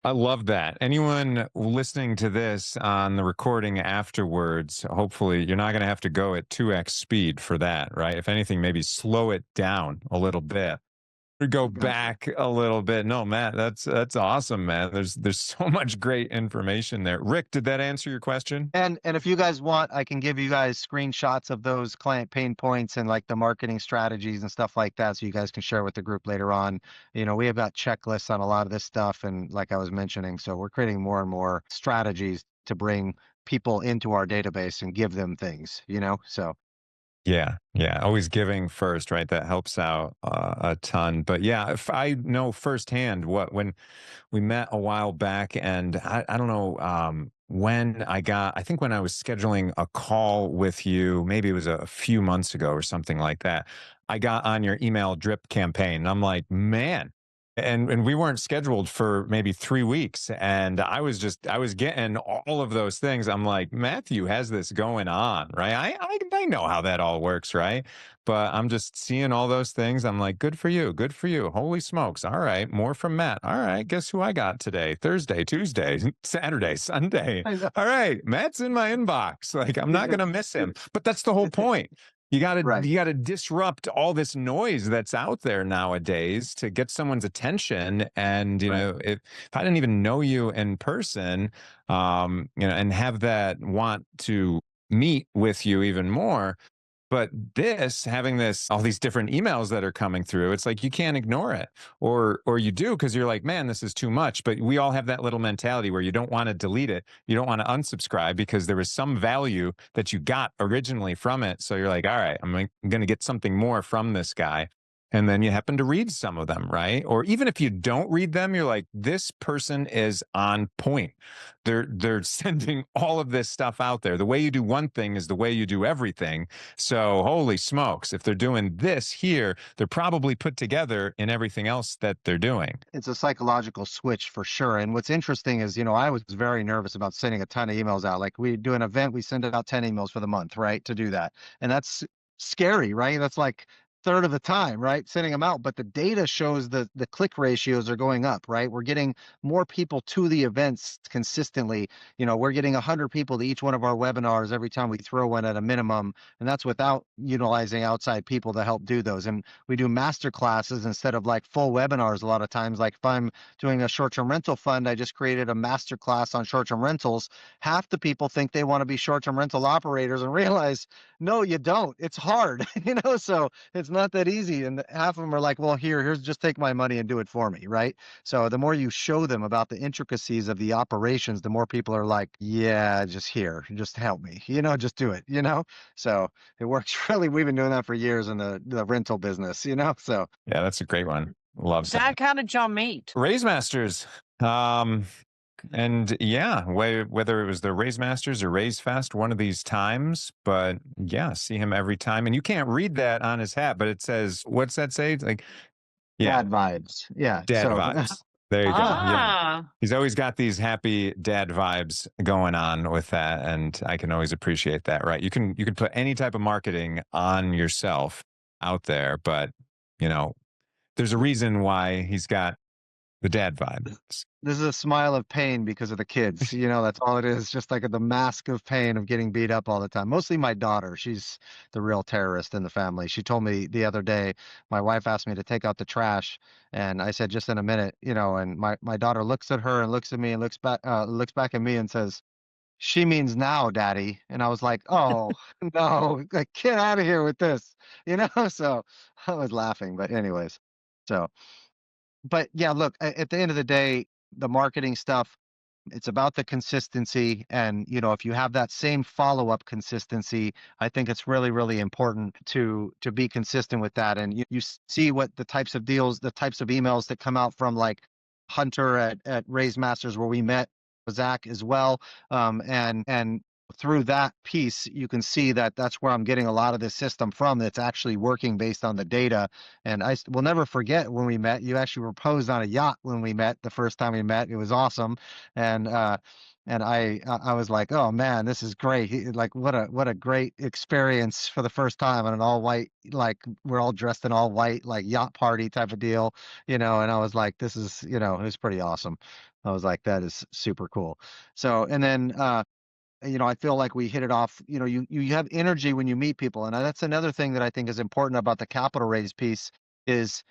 I love that. Anyone listening to this on the recording afterwards, hopefully you're not going to have to go at 2x speed for that, right? If anything, maybe slow it down a little bit. Go back a little bit. No, Matt, that's awesome, man. There's so much great information there. Rick, did that answer your question? And if you guys want, I can give you guys screenshots of those client pain points and like the marketing strategies and stuff like that, so you guys can share with the group later on. We have got checklists on a lot of this stuff, and like I was mentioning, so we're creating more and more strategies to bring people into our database and give them things. So. Yeah, yeah. Always giving first, right? That helps out a ton. But yeah, if I know firsthand when we met a while back, and I don't know when I think when I was scheduling a call with you, maybe it was a few months ago or something like that. I got on your email drip campaign, and I'm like, man, and we weren't scheduled for maybe 3 weeks, and I was getting all of those things. I'm like, Mathew has this going on, right? I know how that all works, right? But I'm just seeing all those things. I'm like, good for you, good for you. Holy smokes! All right, more from Matt. All right, guess who I got today? Thursday, Tuesday, Saturday, Sunday. I know. All right, Matt's in my inbox. Like, I'm not gonna miss him. But that's the whole point. Right. You gotta disrupt all this noise that's out there nowadays to get someone's attention. And Right. if I didn't even know you in person, and have that want to meet with you even more. But having all these different emails that are coming through, it's like you can't ignore it, or you do because you're like, man, this is too much. But we all have that little mentality where you don't want to delete it, you don't want to unsubscribe because there was some value that you got originally from it. So you're like, all right, I'm going to get something more from this guy. And then you happen to read some of them, right? Or even if you don't read them, you're like, this person is on point. They're sending all of this stuff out there. The way you do one thing is the way you do everything. So holy smokes, if they're doing this here, they're probably put together in everything else that they're doing. It's a psychological switch for sure. And what's interesting is, I was very nervous about sending a ton of emails out. Like we do an event, we send out 10 emails for the month, right? To do that. And that's scary, right? That's like third of the time, right? Sending them out. But the data shows the click ratios are going up, right? We're getting more people to the events consistently. We're getting 100 people to each one of our webinars every time we throw one at a minimum. And that's without utilizing outside people to help do those. And we do master classes instead of like full webinars a lot of times. Like if I'm doing a short-term rental fund, I just created a master class on short-term rentals. Half the people think they want to be short-term rental operators and realize, no, you don't. It's hard, so it's not that easy. And half of them are like, well, here's just take my money and do it for me, right? So the more you show them about the intricacies of the operations, the more people are like, yeah, just help me, just do it, So it works really. We've been doing that for years in the rental business, so. Yeah, that's a great one. Love that. Zac, how did y'all meet? Raise Masters. And yeah, whether it was the Raise Masters or Raise Fest, one of these times, but yeah, see him every time. And you can't read that on his hat, but it says, what's that say? It's like, yeah, Dad vibes. Yeah. dad So vibes. There you go. Yeah. Ah, He's always got these happy dad vibes going on with that. And I can always appreciate that, right? You can put any type of marketing on yourself out there, but there's a reason why he's got the dad vibes. this is a smile of pain because of the kids. That's all it is. Just like the mask of pain of getting beat up all the time. Mostly my daughter. She's the real terrorist in the family. She told me the other day, my wife asked me to take out the trash, and I said, just in a minute, and my daughter looks at her and looks at me and looks back at me and says, she means now, Daddy. And I was like, oh, no, like, get out of here with this, So I was laughing. But anyways, so. But yeah, look, at the end of the day, the marketing stuff, it's about the consistency. And, if you have that same follow-up consistency, I think it's really, really important to be consistent with that. And you see what the types of deals, the types of emails that come out from like Hunter at Raise Masters where we met Zac as well. And through that piece, you can see that that's where I'm getting a lot of this system from that's actually working based on the data. And I will never forget when we met. You actually proposed on a yacht when we met the first time we met. It was awesome. And I was like, oh man, this is great. Like what a great experience for the first time on an all white, like we're all dressed in all white, like yacht party type of deal, and I was like, this is, it was pretty awesome. I was like, that is super cool. So, and then, I feel like we hit it off. You have energy when you meet people, and that's another thing that I think is important about the capital raise piece is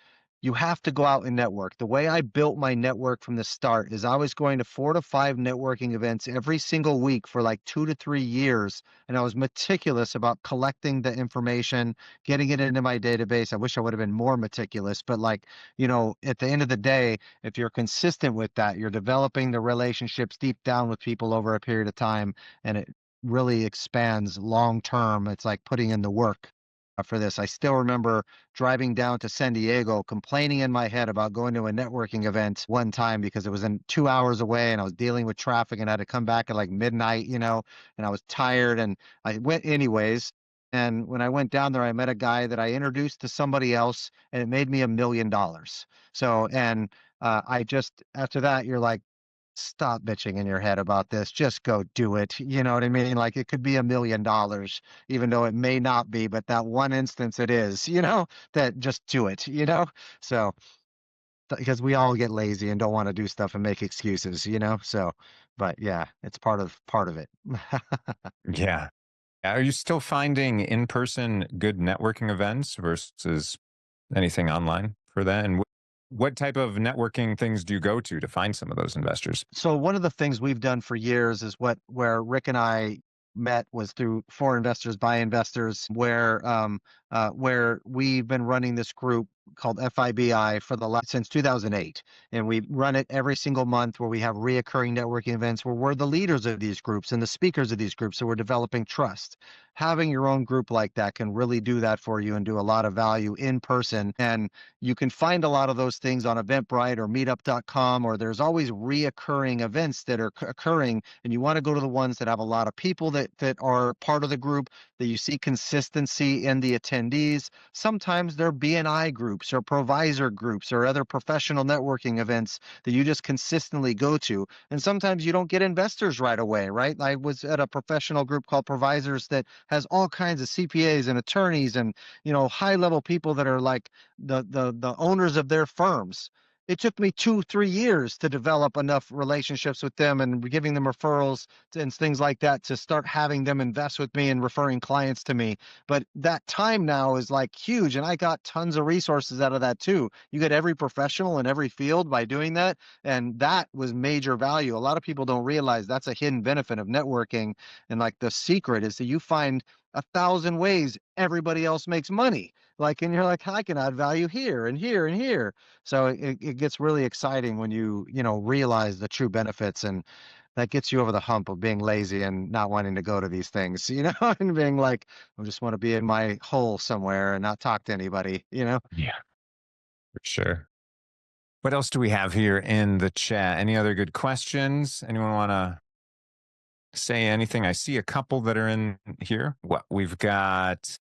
you have to go out and network. The way I built my network from the start is I was going to 4 to 5 networking events every single week for like 2 to 3 years, and I was meticulous about collecting the information, getting it into my database. I wish I would have been more meticulous, but like, at the end of the day, if you're consistent with that, you're developing the relationships deep down with people over a period of time, and it really expands long term. It's like putting in the work for this. I still remember driving down to San Diego, complaining in my head about going to a networking event one time because it was in 2 hours away and I was dealing with traffic and I had to come back at like midnight, and I was tired and I went anyways. And when I went down there, I met a guy that I introduced to somebody else, and it made me $1 million. So, and I just, after that, you're like, stop bitching in your head about this. Just go do it. You know what I mean? Like it could be $1 million, even though it may not be, but that one instance it is, that just do it, So, because we all get lazy and don't want to do stuff and make excuses. So, but yeah, it's part of it. Yeah. Are you still finding in-person good networking events versus anything online for that? And what type of networking things do you go to find some of those investors? So one of the things we've done for years is where Rick and I met was through For Investors by Investors, where we've been running this group called FIBI since 2008, and we run it every single month where we have reoccurring networking events where we're the leaders of these groups and the speakers of these groups, so we're developing trust. Having your own group like that can really do that for you and do a lot of value in person. And you can find a lot of those things on Eventbrite or meetup.com, or there's always reoccurring events that are occurring, and you want to go to the ones that have a lot of people that are part of the group, that you see consistency in the attendees. Sometimes they're BNI groups or provisor groups or other professional networking events that you just consistently go to. And sometimes you don't get investors right away, right? I was at a professional group called Provisors that has all kinds of CPAs and attorneys and high level people that are like the owners of their firms. It took me 2-3 years to develop enough relationships with them and giving them referrals and things like that to start having them invest with me and referring clients to me. But that time now is like huge, and I got tons of resources out of that too. You get every professional in every field by doing that, and that was major value. A lot of people don't realize that's a hidden benefit of networking, and like the secret is that you find 1,000 ways everybody else makes money. Like, and you're like, I can add value here and here and here. So it gets really exciting when you realize the true benefits, and that gets you over the hump of being lazy and not wanting to go to these things, and being like, I just want to be in my hole somewhere and not talk to anybody. Yeah, for sure. What else do we have here in the chat? Any other good questions? Anyone want to say anything? I see a couple that are in here. What we've got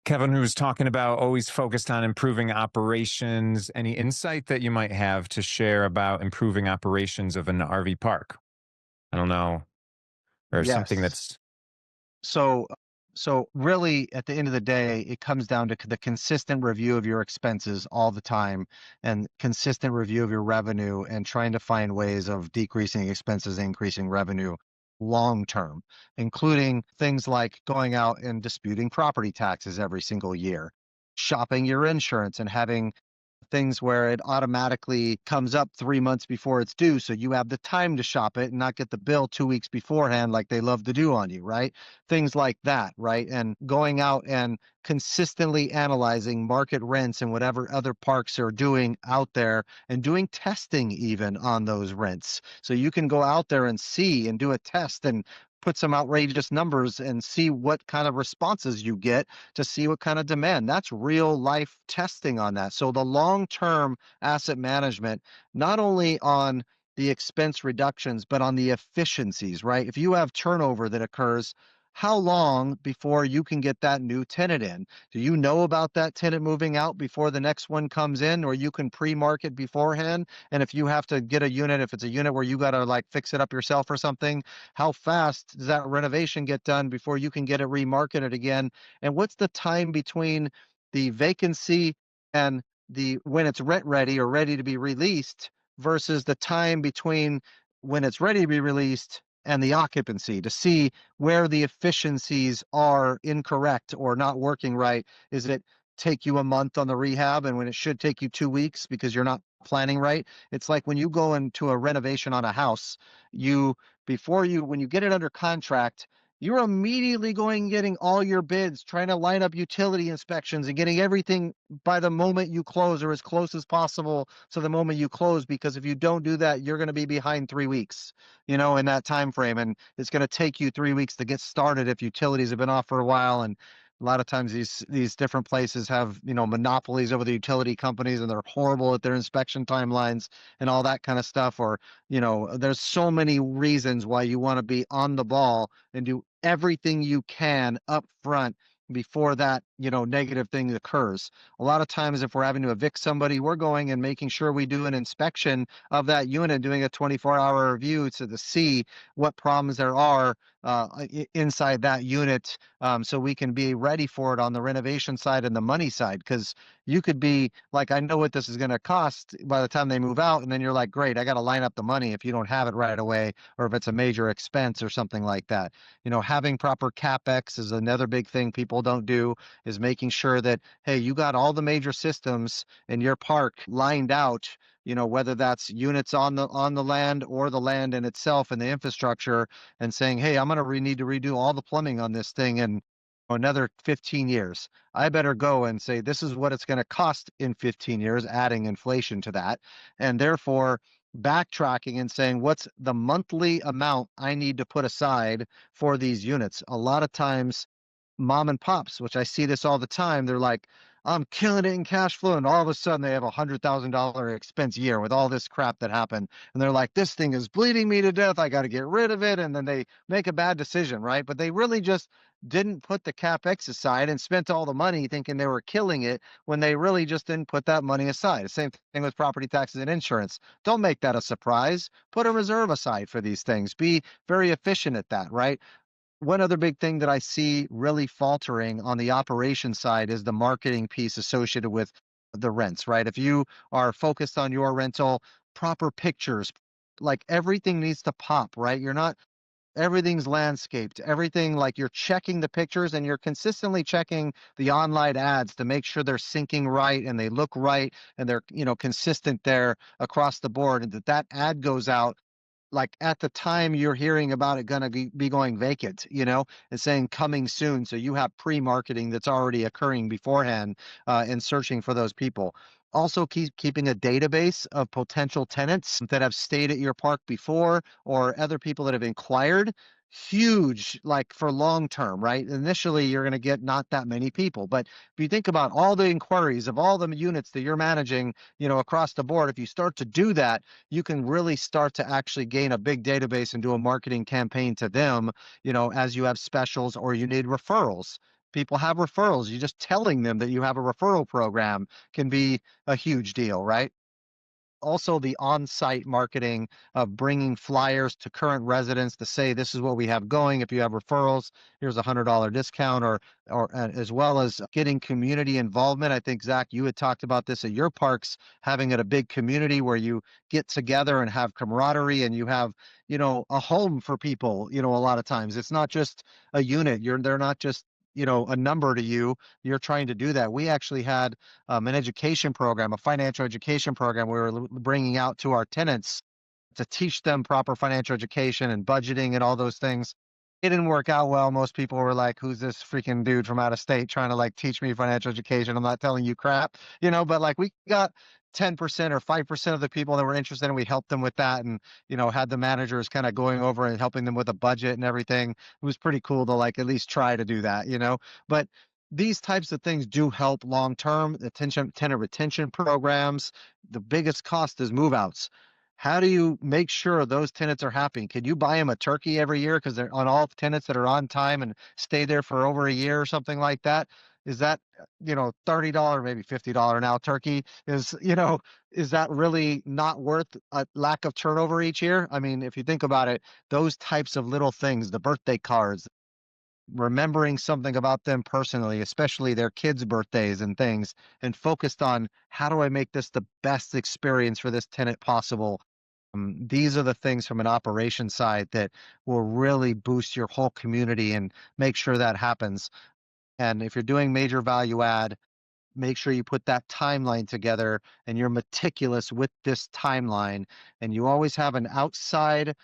Kevin, who's talking about always focused on improving operations. Any insight that you might have to share about improving operations of an RV park? I don't know, or something Yes. that's So really, at the end of the day, it comes down to the consistent review of your expenses all the time and consistent review of your revenue and trying to find ways of decreasing expenses, increasing revenue long term, including things like going out and disputing property taxes every single year, shopping your insurance and having things where it automatically comes up 3 months before it's due. So you have the time to shop it and not get the bill 2 weeks beforehand, like they love to do on you, right? Things like that, right? And going out and consistently analyzing market rents and whatever other parks are doing out there and doing testing even on those rents. So you can go out there and see and do a test and put some outrageous numbers and see what kind of responses you get to see what kind of demand. That's real life testing on that. So the long-term asset management, not only on the expense reductions, but on the efficiencies, right? If you have turnover that occurs, how long before you can get that new tenant in? Do you know about that tenant moving out before the next one comes in, or you can pre-market beforehand? And if you have to get a unit, if it's a unit where you got to like fix it up yourself or something, how fast does that renovation get done before you can get it remarketed again? And what's the time between the vacancy and the when it's rent ready or ready to be released versus the time between when it's ready to be released and the occupancy to see where the efficiencies are incorrect or not working right? Is it take you a month on the rehab and when it should take you 2 weeks because you're not planning right? It's like when you go into a renovation on a house, you when you get it under contract, you're immediately going and getting all your bids, trying to line up utility inspections and getting everything by the moment you close or as close as possible to the moment you close. Because if you don't do that, you're going to be behind 3 weeks, in that time frame. And it's going to take you 3 weeks to get started if utilities have been off for a while. And A lot of times these different places have, monopolies over the utility companies and they're horrible at their inspection timelines and all that kind of stuff. Or, there's so many reasons why you want to be on the ball and do everything you can up front before that, negative thing occurs. A lot of times if we're having to evict somebody, we're going and making sure we do an inspection of that unit, doing a 24-hour review to see what problems there are inside that unit, so we can be ready for it on the renovation side and the money side. Because you could be like, I know what this is going to cost by the time they move out, and then you're like, great, I got to line up the money if you don't have it right away, or if it's a major expense or something like that. Having proper capex is another big thing people don't do, is making sure that, hey, you got all the major systems in your park lined out, whether that's units on the land or the land in itself and the infrastructure, and saying, hey, I'm going to need to redo all the plumbing on this thing in another 15 years. I better go and say, this is what it's going to cost in 15 years, adding inflation to that. And therefore, backtracking and saying, what's the monthly amount I need to put aside for these units? A lot of times, mom and pops, which I see this all the time, they're like, I'm killing it in cash flow. And all of a sudden they have $100,000 expense year with all this crap that happened. And they're like, this thing is bleeding me to death. I got to get rid of it. And then they make a bad decision, right? But they really just didn't put the capex aside and spent all the money thinking they were killing it when they really just didn't put that money aside. Same thing with property taxes and insurance. Don't make that a surprise. Put a reserve aside for these things. Be very efficient at that, right? One other big thing that I see really faltering on the operation side is the marketing piece associated with the rents, right? If you are focused on your rental, proper pictures, like everything needs to pop, right? You're not, everything's landscaped, everything, like you're checking the pictures and you're consistently checking the online ads to make sure they're syncing right and they look right and they're, consistent there across the board, and that ad goes out like at the time you're hearing about it going to be going vacant, and saying coming soon. So you have pre-marketing that's already occurring beforehand, and searching for those people. Also keeping a database of potential tenants that have stayed at your park before or other people that have inquired. Huge, like for long term, right? Initially, you're going to get not that many people. But if you think about all the inquiries of all the units that you're managing, across the board, if you start to do that, you can really start to actually gain a big database and do a marketing campaign to them, as you have specials or you need referrals. People have referrals. You just telling them that you have a referral program can be a huge deal, right? Also the on-site marketing of bringing flyers to current residents to say, this is what we have going. If you have referrals, here's a $100 discount, or as well as getting community involvement. I think, Zach, you had talked about this at your parks, having it a big community where you get together and have camaraderie and you have, a home for people. A lot of times it's not just a unit. They're not just, a number to you. You're trying to do that. We actually had an education program, a financial education program we were bringing out to our tenants to teach them proper financial education and budgeting and all those things. It didn't work out well. Most people were like, who's this freaking dude from out of state trying to like teach me financial education? I'm not telling you crap, but like we got 10% or 5% of the people that were interested, and we helped them with that, and had the managers kind of going over and helping them with a budget and everything. It was pretty cool to like at least try to do that, but these types of things do help long term. Tenant retention programs. The biggest cost is move outs. How do you make sure those tenants are happy? Can you buy them a turkey every year because they're on all tenants that are on time and stay there for over a year or something like that? Is that, $30, maybe $50 now turkey is that really not worth a lack of turnover each year? I mean, if you think about it, those types of little things, the birthday cards, remembering something about them personally, especially their kids' birthdays and things, and focused on how do I make this the best experience for this tenant possible. These are the things from an operation side that will really boost your whole community and make sure that happens. And if you're doing major value add, make sure you put that timeline together and you're meticulous with this timeline. And you always have an outside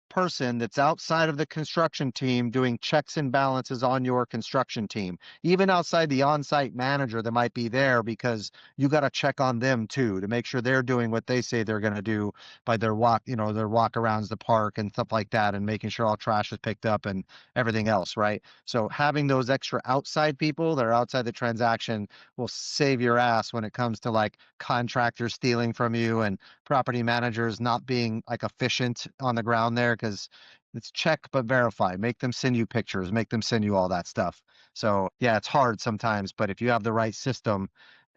person that's outside of the construction team doing checks and balances on your construction team, even outside the on-site manager that might be there, because you got to check on them too to make sure they're doing what they say they're going to do by their their walk arounds the park and stuff like that, and making sure all trash is picked up and everything else, right? So having those extra outside people that are outside the transaction will save your ass when it comes to like contractors stealing from you and property managers not being like efficient on the ground there, because it's check but verify. Make them send you pictures, make them send you all that stuff. So yeah, it's hard sometimes, but if you have the right system,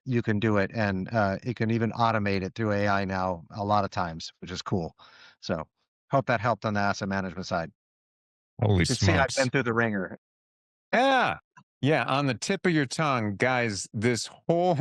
you can do it, and it can even automate it through AI now a lot of times, which is cool. So hope that helped on the asset management side. Holy You can see I've smokes. been through the ringer. Yeah. Yeah, on the tip of your tongue, guys, this whole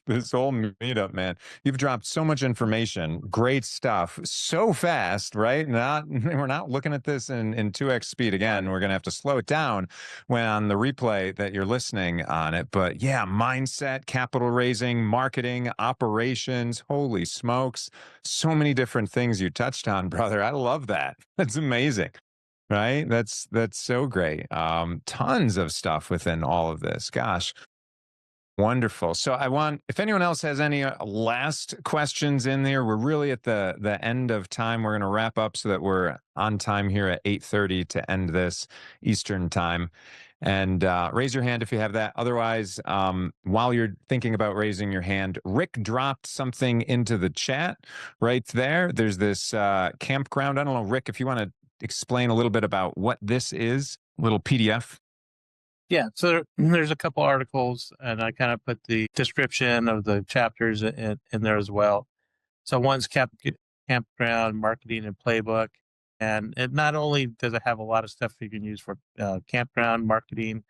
meetup, man. You've dropped so much information, great stuff, so fast, right? Not we're not looking at this in 2x speed again. We're gonna have to slow it down when on the replay that you're listening on it. But yeah, mindset, capital raising, marketing, operations, holy smokes. So many different things you touched on, brother. I love that. That's amazing. Right? That's so great. Tons of stuff within all of this. Gosh, wonderful. So if anyone else has any last questions in there, we're really at the end of time. We're going to wrap up so that we're on time here at 8:30 to end this Eastern time. And raise your hand if you have that. Otherwise, while you're thinking about raising your hand, Rick dropped something into the chat right there. There's this campground. I don't know, Rick, if you want to explain a little bit about what this is, little PDF. Yeah, so there's a couple articles, and I kind of put the description of the chapters in there as well. So one's campground marketing and playbook, and it not only does it have a lot of stuff you can use for campground marketing,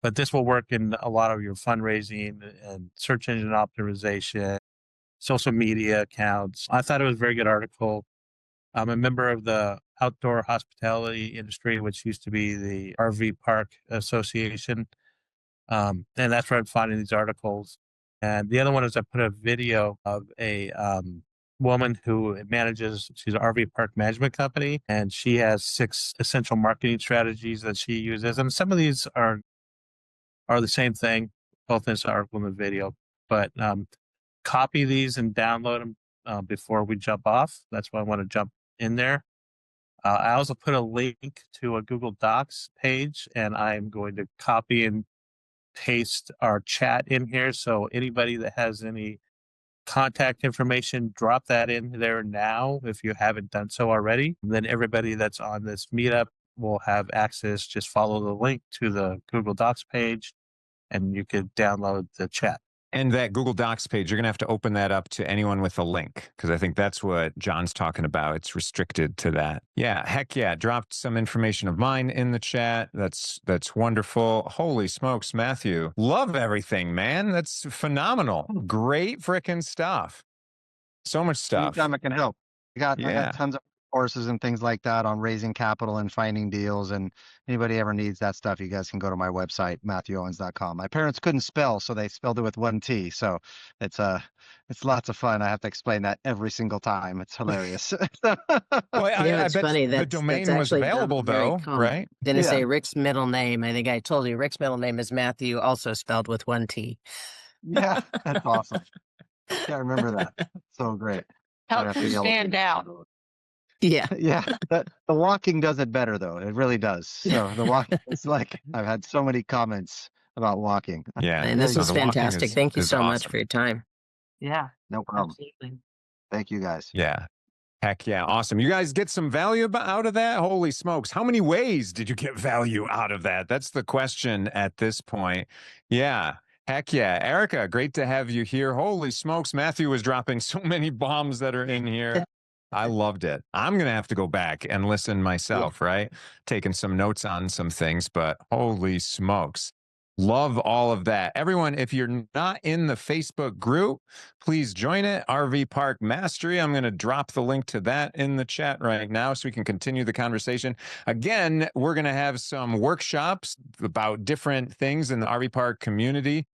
but this will work in a lot of your fundraising and search engine optimization, social media accounts. I thought it was a very good article. I'm a member of the outdoor hospitality industry, which used to be the RV Park Association. And that's where I'm finding these articles. And the other one is I put a video of a woman who she's an RV park management company, and she has 6 essential marketing strategies that she uses. And some of these are the same thing, both in this article and the video. But copy these and download them before we jump off. That's why I want to jump in there. I also put a link to a Google Docs page, and I'm going to copy and paste our chat in here. So anybody that has any contact information, drop that in there now if you haven't done so already. And then everybody that's on this meetup will have access. Just follow the link to the Google Docs page, and you could download the chat. And that Google Docs page, you're going to have to open that up to anyone with a link, because I think that's what John's talking about. It's restricted to that. Yeah, heck yeah. Dropped some information of mine in the chat. That's wonderful. Holy smokes, Mathew. Love everything, man. That's phenomenal. Great freaking stuff. So much stuff. Anytime I can help. I got tons of courses and things like that on raising capital and finding deals. And anybody ever needs that stuff, you guys can go to my website, MathewOwens.com. My parents couldn't spell, so they spelled it with 1 T. So it's lots of fun. I have to explain that every single time. It's hilarious. Well, I bet funny. the domain was available though, right? Gonna say Rick's middle name. I think I told you Rick's middle name is Mathew, also spelled with 1 T. Yeah, that's awesome. Can't remember that. So great. Helps you stand out. Yeah. Yeah. The walking does it better though. It really does. So the walking is like, I've had so many comments about walking. Yeah. And this was fantastic. Thank you so much awesome. for your time. Yeah, No problem. absolutely. Thank you guys. Yeah. Heck yeah. Awesome. You guys get some value out of that? Holy smokes. How many ways did you get value out of that? That's the question at this point. Yeah. Heck yeah. Erica, great to have you here. Holy smokes. Mathew was dropping so many bombs that are in here. I loved it. I'm going to have to go back and listen myself, right? Taking some notes on some things, but holy smokes. Love all of that. Everyone, if you're not in the Facebook group, please join it. RV Park Mastery. I'm going to drop the link to that in the chat right now so we can continue the conversation. Again, we're going to have some workshops about different things in the RV Park community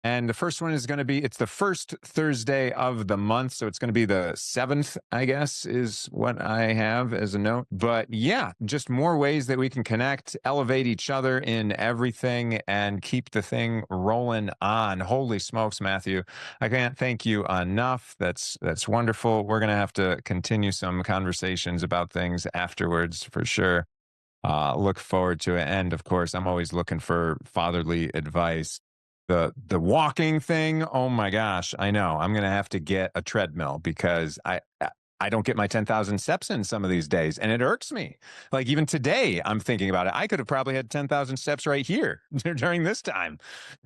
And the first one is going to be, it's the first Thursday of the month. So it's going to be the 7th, I guess, is what I have as a note. But yeah, just more ways that we can connect, elevate each other in everything, and keep the thing rolling on. Holy smokes, Mathew. I can't thank you enough. That's wonderful. We're going to have to continue some conversations about things afterwards for sure. Look forward to it. And of course, I'm always looking for fatherly advice. The walking thing, oh my gosh, I know. I'm going to have to get a treadmill because I don't get my 10,000 steps in some of these days, and it irks me. Like even today, I'm thinking about it. I could have probably had 10,000 steps right here during this time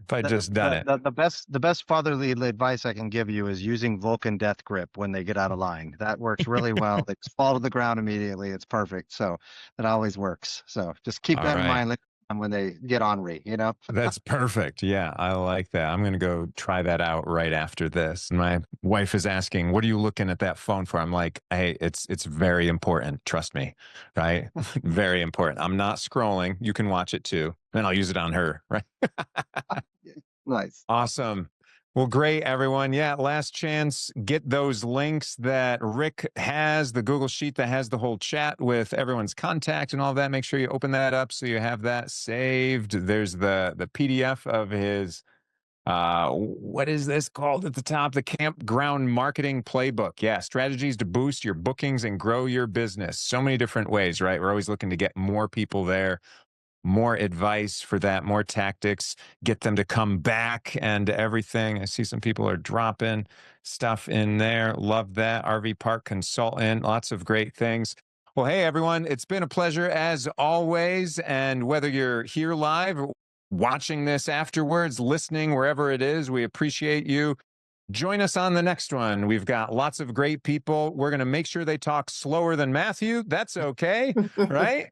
if I'd just done it. The best fatherly advice I can give you is using Vulcan death grip when they get out of line. That works really well. They just fall to the ground immediately. It's perfect. So that always works. So just keep that in mind when they get ornery, you know? That's perfect. Yeah, I like that. I'm going to go try that out right after this. And my wife is asking, what are you looking at that phone for? I'm like, hey, it's very important. Trust me, right? Very important. I'm not scrolling. You can watch it too. And I'll use it on her, right? Nice. Awesome. Well, great, everyone. Yeah, last chance. Get those links that Rick has, the Google Sheet that has the whole chat with everyone's contact and all that. Make sure you open that up so you have that saved. There's the PDF of his, what is this called at the top? The Campground Marketing Playbook. Yeah, strategies to boost your bookings and grow your business. So many different ways, right? We're always looking to get more people there. More advice for that, more tactics, get them to come back and everything. I see some people are dropping stuff in there. Love that. RV Park Consultant, lots of great things. Well, hey, everyone, it's been a pleasure as always. And whether you're here live or watching this afterwards, listening, wherever it is, we appreciate you. Join us on the next one. We've got lots of great people. We're going to make sure they talk slower than Mathew. That's okay, right?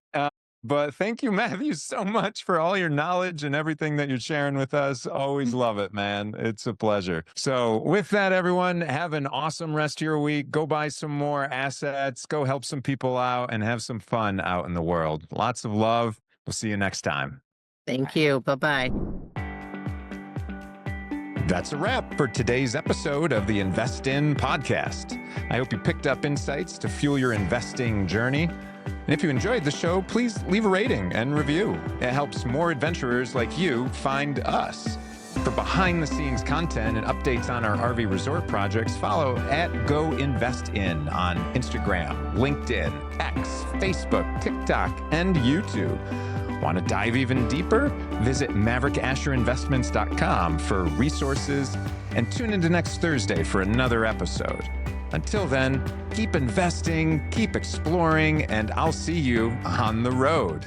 But thank you, Mathew, so much for all your knowledge and everything that you're sharing with us. Always love it, man. It's a pleasure. So with that, everyone, have an awesome rest of your week. Go buy some more assets. Go help some people out and have some fun out in the world. Lots of love. We'll see you next time. Thank you. Bye-bye. That's a wrap for today's episode of the Invest In podcast. I hope you picked up insights to fuel your investing journey. And if you enjoyed the show, please leave a rating and review. It helps more adventurers like you find us. For behind-the-scenes content and updates on our RV resort projects, follow @GoInvestIn on Instagram, LinkedIn, X, Facebook, TikTok, and YouTube. Want to dive even deeper? Visit MaverickAsherInvestments.com for resources and tune into next Thursday for another episode. Until then, keep investing, keep exploring, and I'll see you on the road.